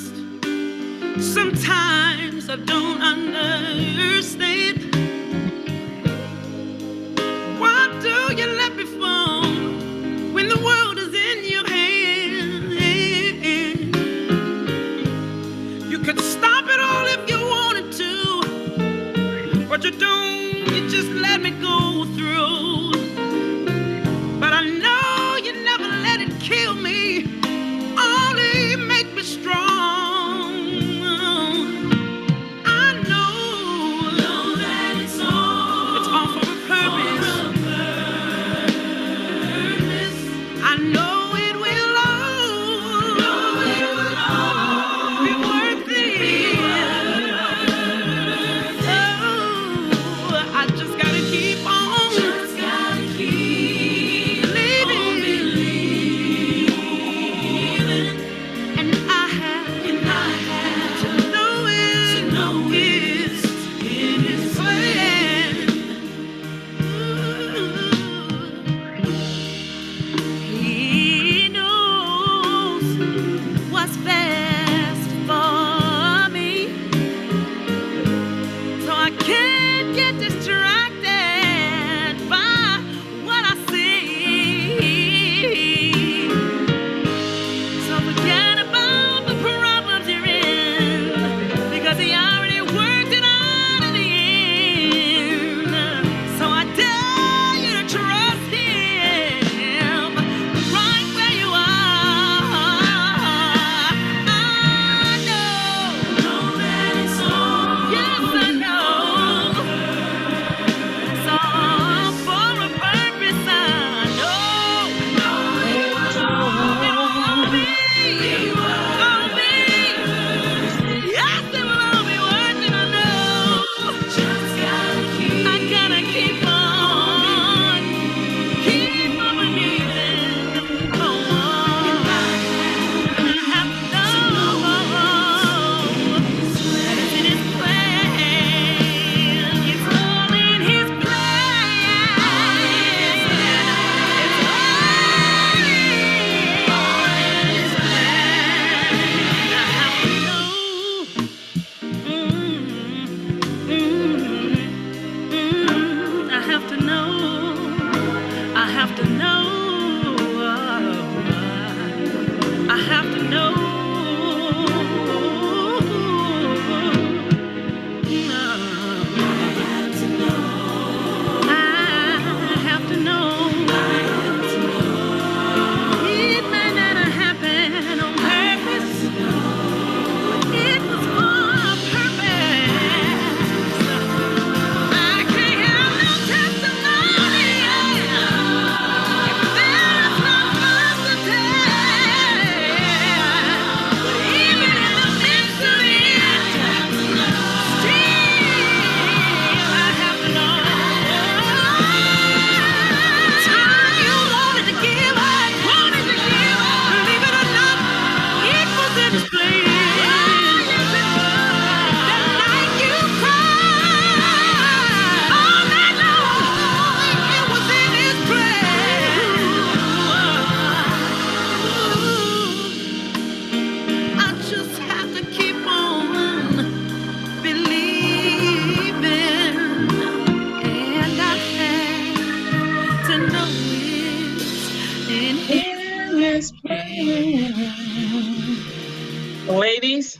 Ladies,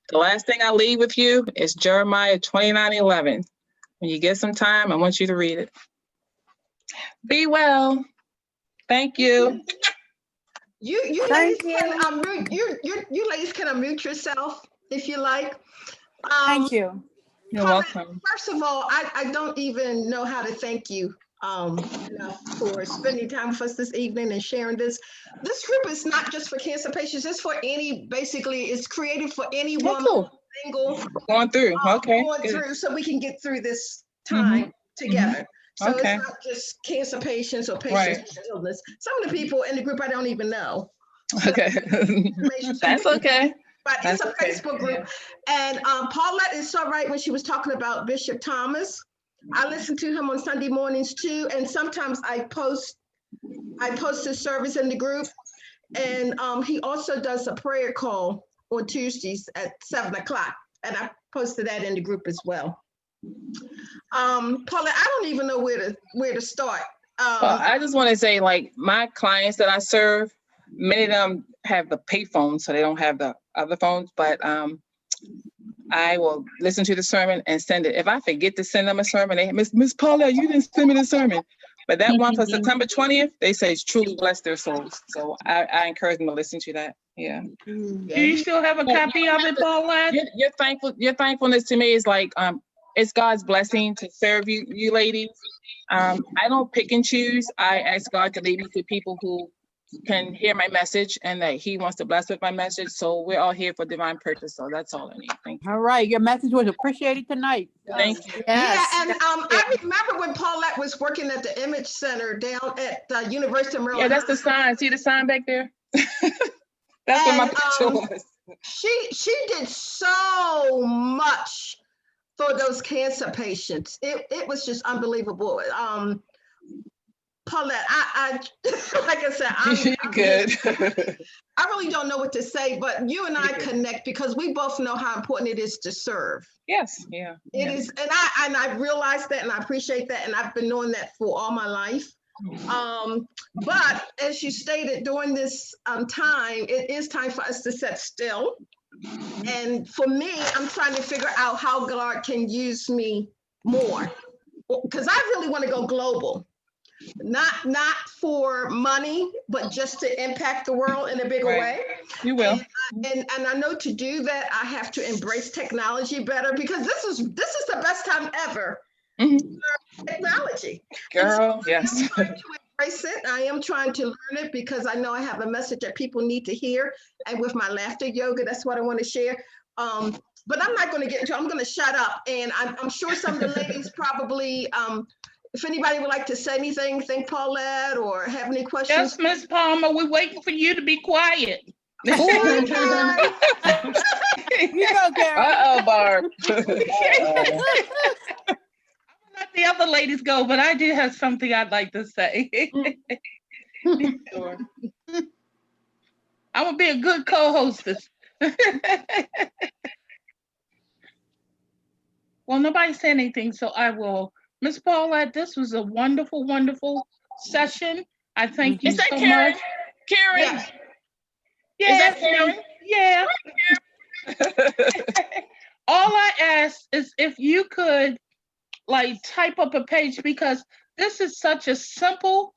the last thing I leave with you is Jeremiah 29:11. When you get some time, I want you to read it. Be well. Thank you. You ladies Thank can you. unmute, you ladies can unmute yourself if you like. Thank you. You're Paulette, welcome. first of all, I don't even know how to thank you enough for spending time with us this evening and sharing this. This group is not just for cancer patients, it's for basically it's created for any Oh, woman, cool. single, Going through. Okay. going Good. through, so we can get through this time together. So Okay. it's not just cancer patients or patients Right. with illness. Some of the people in the group I don't even know. So Okay. That's okay. But That's it's a okay. Facebook group. And Paulette is so right when she was talking about Bishop Thomas. I listen to him on Sunday mornings too. And sometimes I post his service in the group. And he also does a prayer call on Tuesdays at 7:00. And I posted that in the group as well. Paulette, I don't even know where to start. Well, I just want to say, like, my clients that I serve, many of them have the pay phone, so they don't have the other phones, but I will listen to the sermon and send it. If I forget to send them a sermon, they, Miss Paula, you didn't send me the sermon. But that one for September 20th, they say it's truly bless their souls. So I encourage them to listen to that. Yeah. Mm. Do you still have a copy of it, Paulette? Your thankfulness to me is like, it's God's blessing to serve you ladies. I don't pick and choose. I ask God to lead me to people who can hear my message and that he wants to bless with my message. So we're all here for divine purpose. So that's all I need. Thank you. All right, your message was appreciated tonight. Thank you. Yes. Yeah, and I remember when Paulette was working at the Image Center down at the University of Maryland. Yeah, that's the sign. See the sign back there? That's what my And, picture was. She did so much for those cancer patients. It was just unbelievable. Paulette, I like I said, You're good. I really don't know what to say, but you and I You're good. connect because we both know how important it is to serve. Yes. Yeah. It is, and I realize that, and I appreciate that, and I've been knowing that for all my life. But as you stated, during this time, it is time for us to sit still. And for me, I'm trying to figure out how God can use me more, because I really want to go global. Not for money, but just to impact the world in a bigger Right. way. You will. And I know to do that, I have to embrace technology better, because this is the best time ever Mhm. to learn technology. Girl, yes. I'm trying to embrace it. I am trying to learn it because I know I have a message that people need to hear. And with my laughter yoga, that's what I want to share. But I'm not going to get into it. I'm going to shut up. And I'm sure some of the ladies probably, if anybody would like to say anything, thank Paulette, or have any questions. Yes, Miss Palmer, we're waiting for you to be quiet. Sorry, guys. You go, Karen. Uh-oh, Barb. Let the other ladies go, but I do have something I'd like to say. Sure. I'm gonna be a good co-hostess. Well, nobody said anything, so I will. Miss Paulette, this was a wonderful, wonderful session. I thank you Is that so Karen? much. Karen? Yes. Yeah, that Karen? Yeah. All I ask is if you could like type up a page, because this is such a simple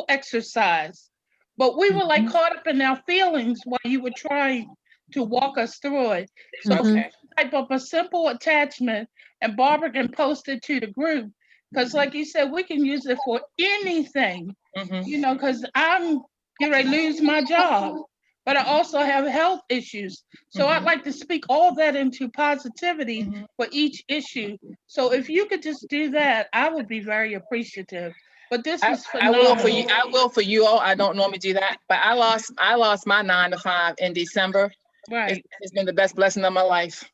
exercise. But we were like caught up in our feelings while you were trying to walk us through it. So Okay. type up a simple attachment and Barbara can post it to the group. Because like you said, we can use it for anything, Mhm. you know, because I'm getting ready to lose my job, but I also have health issues. So I'd Mhm. like to speak all that into positivity Mhm. for each issue. So if you could just do that, I would be very appreciative. But this was I will for you. phenomenal. I will for you all. I don't normally do that, but I lost my 9 to 5 in December. Right. It's been the best blessing of my life.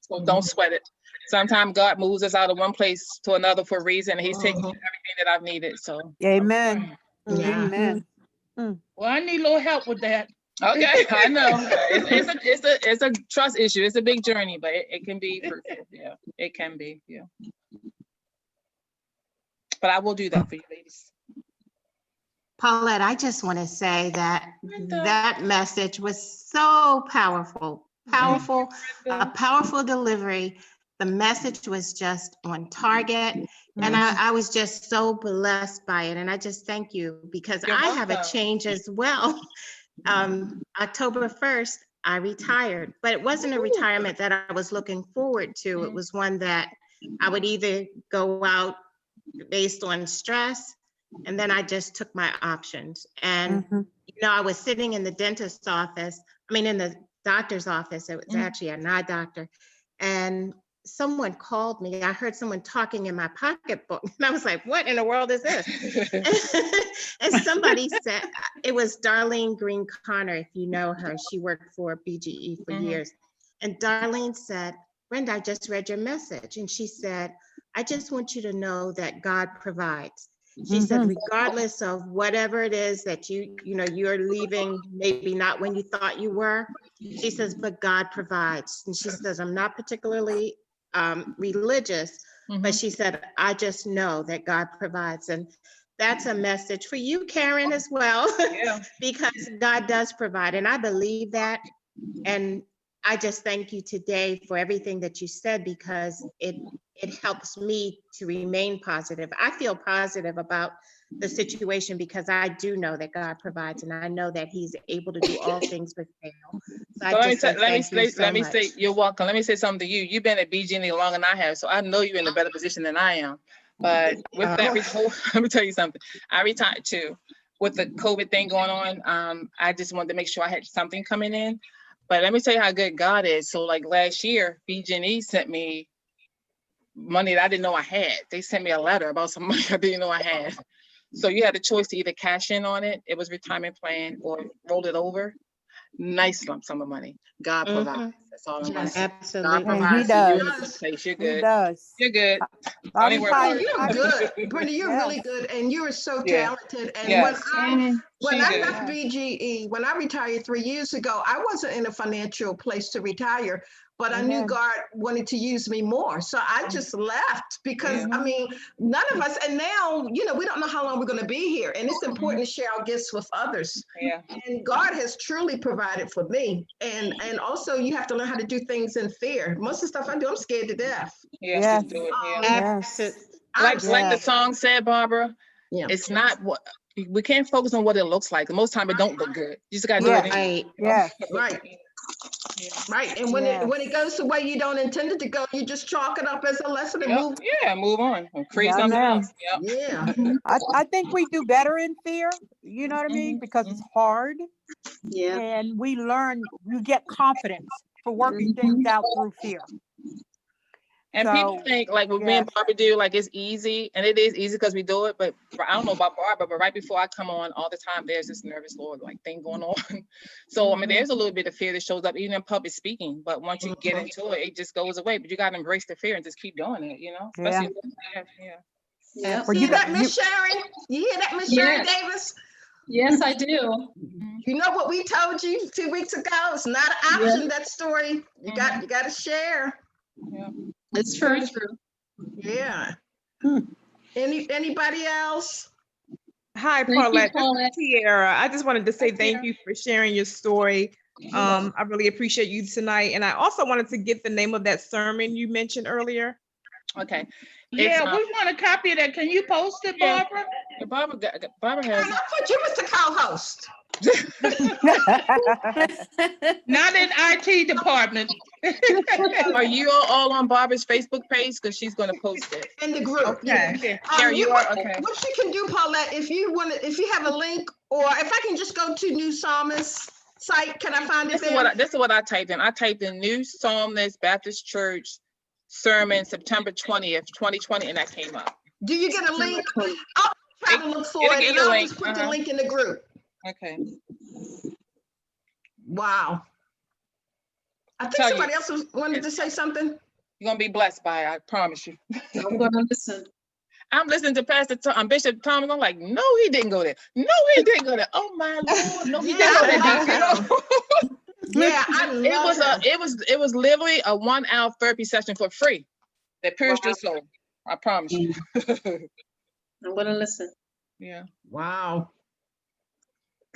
So don't sweat it. Sometimes God moves us out of one place to another for a reason, and He's taking me to everything that I've needed. So Amen. Yeah. Amen. Well, I need a little help with that. okay, I know it's a trust issue. It's a big journey, but it can be fruitful. Yeah, it can be. Yeah, but I will do that for you, ladies. Paulette, I just want to say that Brenda. that message was so powerful, powerful, a powerful delivery. The message was just on target. And I was just so blessed by it. And I just thank you because You're I have a welcome. change as well. October 1st, I retired, but it wasn't a retirement that I was looking forward to. It was one that I would either go out based on stress, and then I just took my options. And, Mhm. I was sitting in the dentist's office, in the doctor's office. It was actually an eye doctor. And someone called me. I heard someone talking in my pocketbook. And I was like, what in the world is this? And somebody said, it was Darlene Green Connor, if you know her. She worked for BGE for years. And Darlene said, Brenda, I just read your message. And she said, I just want you to know that God provides. She said, regardless of whatever it is that you're leaving, maybe not when you thought you were, she says, but God provides. And she says, I'm not particularly religious, but she said, I just know that God provides. And that's a message for you, Karen, as well, Yeah. because God does provide. And I believe that. And I just thank you today for everything that you said, because it helps me to remain positive. I feel positive about the situation because I do know that God provides, and I know that He's able to do all things but fail. So I just say thank you so let me much. say, you're welcome. Let me say something to you. You've been at BG&E longer than I have, so I know you're in a better position than I am. But with that, let me tell you something. I retired too. With the COVID thing going on, I just wanted to make sure I had something coming in. But let me tell you how good God is. So like last year, BG&E sent me money that I didn't know I had. They sent me a letter about some money I didn't know I had. So you had a choice to either cash in on it, it was retirement plan, or roll it over. Nice lump sum of money. God provides. That's all I'm gonna say. God Absolutely. provides. And He You're in a does. good place. You're He good. does. You're good. I Don't even worry about retired. You're good, Brenda. You're really Yes. good, and you are so Yeah. talented. And Yes. when She I good. left BGE, when I retired 3 years ago, I wasn't in a financial place to retire, but I knew Amen. God wanted to use me more. So I just left because, none of us, and now, we don't know how long we're going to be here. And it's important to share our gifts with others. Yeah. And God has truly provided for me. And also, you have to learn how to do things in fear. Most of the stuff I do, I'm scared to death. Yeah. Yes. Just do it. Yeah. Yes. Like the song said, Barbara, Yeah. it's not what we can't focus on what it looks like. Most time it don't look good. You just gotta do Yes. it. Anyway, Yes. Right. Yeah. Right. And when it goes the way you don't intend it to go, you just chalk it up as a lesson and move. Yeah, move on. Create Yeah, something ma'am. else. Yep. Yeah. I think we do better in fear, you know what I mean? Because it's hard. Yeah. And we learn, you get confidence for working things out through fear. And people think like what me and Barbara do, like it's easy, and it is easy because we do it. But I don't know about Barbara, but right before I come on all the time, there's this nervous Lord like thing going on. So I mean, there's a little bit of fear that shows up even in public speaking. But once you get into it, it just goes away. But you got to embrace the fear and just keep doing it. Especially Yeah. You hear that, Miss Sharon? You hear that, Miss Sharon Davis? Yes, I do. You know what we told you 2 weeks ago? It's not an option. That story you got to share. Yeah. It's very true. Yeah. Anybody else? Hi, Thank you, Paulette. This Paulette. is Tiara. I just wanted to say thank you for sharing your story. I really appreciate you tonight. And I also wanted to get the name of that sermon you mentioned earlier. Okay. Yeah, we want a copy of that. Can you post it, Barbara? Barbara has it. I thought you was the co-host. Not in IT department. Are you all on Barbara's Facebook page? Because she's going to post it. In the group. Okay. Karen, you are? Okay. What you can do, Paulette, if you have a link, or if I can just go to New Psalmist site, can I find it there? This is what I typed in. I typed in New Psalmist Baptist Church sermon September 20th, 2020, and that came up. Do you get a link? I'll try to look for it, and I'll just put the link in the group. Okay. Wow. I think somebody else wanted to say something. You're going to be blessed by it, I promise you. I'm going to listen. I'm listening to Bishop Thomas. I'm like, no, he didn't go there. No, he didn't go there. Oh my Lord. No, he didn't go there. Yeah, I love it was literally a 1 hour therapy session for free that pierced your soul. I promise you. I'm going to listen. Yeah. Wow.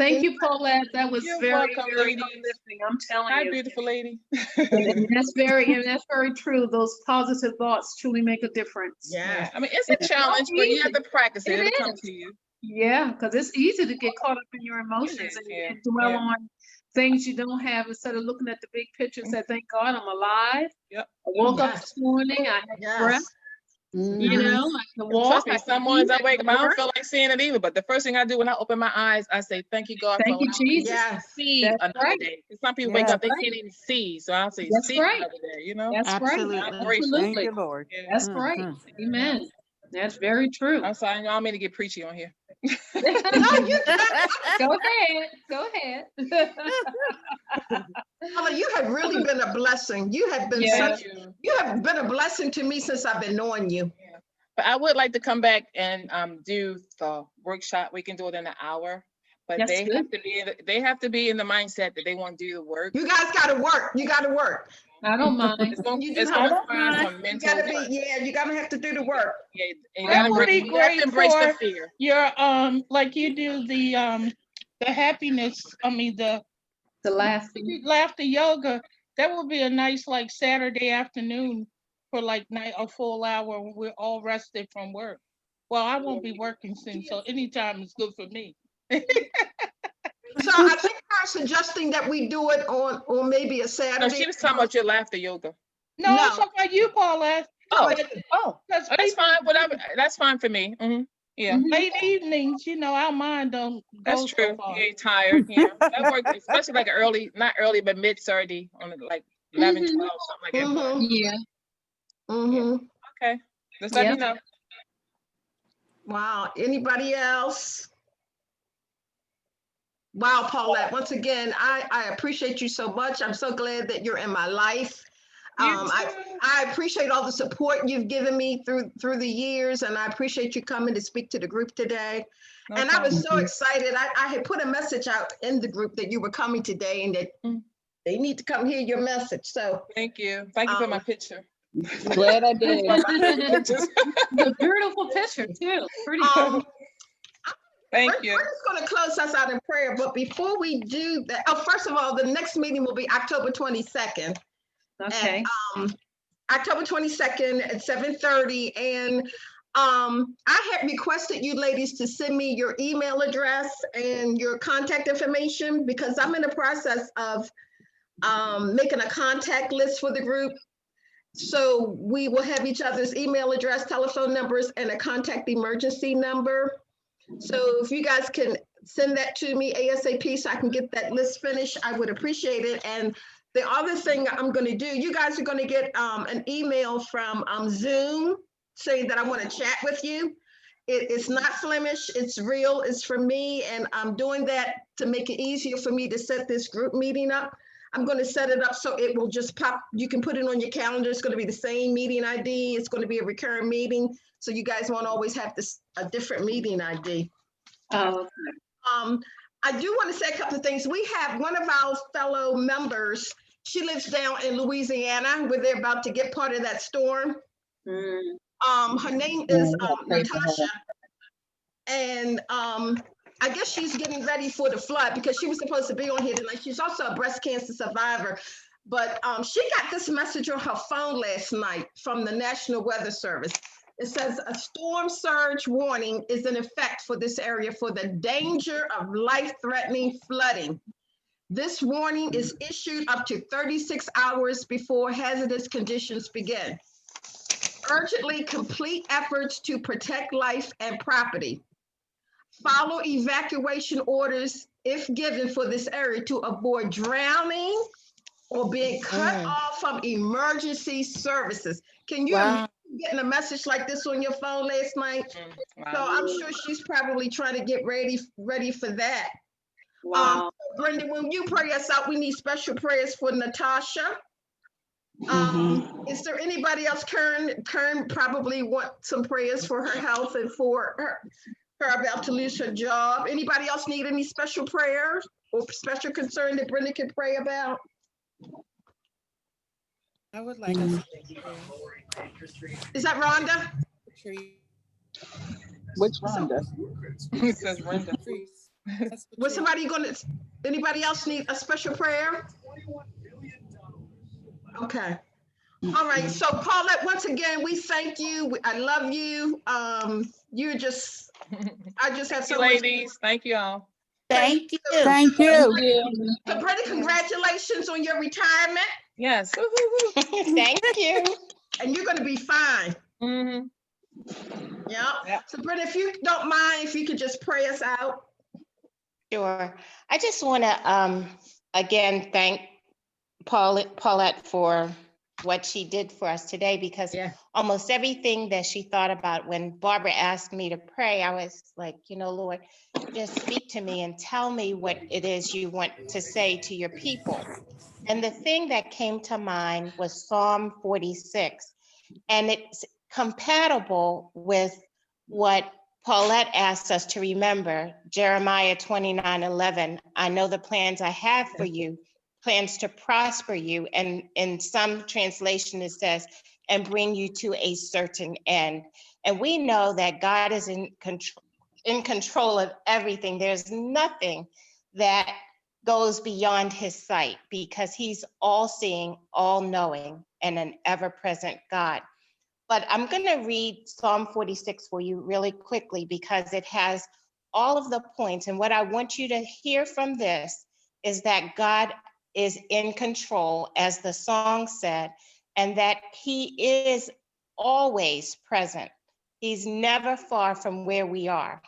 Thank you, Paulette. That was You're very, welcome, very ladies. uplifting. I'm telling Hi, you. beautiful lady. And that's very true. Those positive thoughts truly make a difference. Yeah, Yes. I mean, it's a challenge, but you have to practice it. It It'll come is. to you. Yeah, because it's easy to get caught up in your emotions is, and, yeah, and dwell yeah. on things you don't have instead of looking at the big picture and say, thank God I'm alive. Yep. I woke up Yes. this morning, I had Yes. breath, you know, I can walk. Trust me, I some can mornings eat, I wake up, can I don't work. feel like seeing it either. But the first thing I do when I open my eyes, I say, thank you, God, Thank for you, allowing me to Jesus. Yes. see That's another right. day. 'Cause some people wake Yes. up, they Right. can't even see. So I'll say, That's see right. another day, you know? That's right. Absolutely. I'm grateful. Thank Absolutely. you, Lord. Yeah. That's right. Mhm. Amen. That's very true. I'm sorry, y'all mean to get preachy on here. No, you Go ahead. Go ahead. Paula, you have really been a blessing. You have been Yeah. such, you have been a blessing to me since I've been knowing you. But I would like to come back and do the workshop. We can do it in an hour. But That's they good. have to be in the mindset that they want to do the work. You guys got to work. You got to work. I don't mind. It's going You to do have to- require some You mental got to be, work. yeah, you got to have to do the work. Yeah, and you That gotta would embrace, be you have great to embrace the for- fear. Your like you do the happiness, I mean the laughing. laughter yoga. That would be a nice like Saturday afternoon for like a full hour when we're all rested from work. Well, I won't be working soon, so anytime is good for me. So I think I'm suggesting that we do it on maybe a No, Saturday. she was talking about your laughter yoga. No, No. it's about you, Paulette. Oh, Oh, because that's fine. Whatever. That's fine for me. Yeah, late evenings, you know, our mind don't go that's so true. far. You're tired. Yeah, that works, especially like early, not early, but mid-30 on like 11, 12, something like that. Mhm. Yeah. Mhm. Okay, just let me Yep. know. Wow. Anybody else? Wow, Paulette, once again, I appreciate you so much. I'm so glad that you're in my life. I appreciate all the support you've given me through the years, and I appreciate you coming to speak to the group today. No And I was so problem. excited. I had put a message out in the group that you were coming today and that they need to come hear your message. So Thank you. Thank you for my picture. Glad I did. Pictures. The beautiful picture too. Pretty cool. Thank you. we're just going to close us out in prayer. But before we do that, first of all, the next meeting will be October 22nd. Okay. And, October 22nd at 7:30. And I had requested you ladies to send me your email address and your contact information because I'm in the process of making a contact list for the group. So we will have each other's email address, telephone numbers, and a contact emergency number. So if you guys can send that to me ASAP so I can get that list finished, I would appreciate it. And the other thing I'm going to do, you guys are going to get an email from Zoom saying that I want to chat with you. It's not Flemish, it's real, it's for me. And I'm doing that to make it easier for me to set this group meeting up. I'm going to set it up so it will just pop. You can put it on your calendar. It's going to be the same meeting ID. It's going to be a recurring meeting. So you guys won't always have a different meeting ID. Oh, I do want to say a couple of things. We have one of our fellow members. She lives down in Louisiana where they're about to get part of that storm. Her name is Natasha. And I guess she's getting ready for the flood because she was supposed to be on here tonight. She's also a breast cancer survivor. But she got this message on her phone last night from the National Weather Service. It says a storm surge warning is in effect for this area for the danger of life-threatening flooding. This warning is issued up to 36 hours before hazardous conditions begin. Urgently complete efforts to protect life and property. Follow evacuation orders if given for this area to avoid drowning or being cut off from emergency services. Can you imagine getting a message like this on your phone last night? Wow. So I'm sure she's probably trying to get ready for that. wow. Brenda, when you pray us out, we need special prayers for Natasha. Is there anybody else? Kern probably want some prayers for her health and for her about to lose her job. Anybody else need any special prayers or special concern that Brenda can pray about? I would like us to Is that Rhonda? retreat. Which Rhonda? It says Brenda. Was somebody anybody else need a special prayer? Okay. All right. So Paulette, once again, we thank you. I love you. You're just, I just have Thank you, so much. ladies. Thank you all. Thank you. Thank you. So Brittany, congratulations on your retirement, Yes. Woo, woo, Thank you. and you're going to be fine. woo. Mhm. Yep. Yep. So Brittany, if you don't mind, if you could just pray us out. Sure. I just want to again thank Paulette for what she did for us today, because almost everything that she thought about when Barbara asked me to pray, I was like, Lord, just speak to me and tell me what it is you want to say to your people. And the thing that came to mind was Psalm 46, and it's compatible with what Paulette asked us to remember, Jeremiah 29:11. I know the plans I have for you, plans to prosper you. And in some translation, it says, and bring you to a certain end. And we know that God is in control of everything. There's nothing that goes beyond his sight, because he's all seeing, all knowing, and an ever-present God. But I'm going to read Psalm 46 for you really quickly, because it has all of the points. And what I want you to hear from this is that God is in control, as the song said, and that he is always present. He's never far from where we are.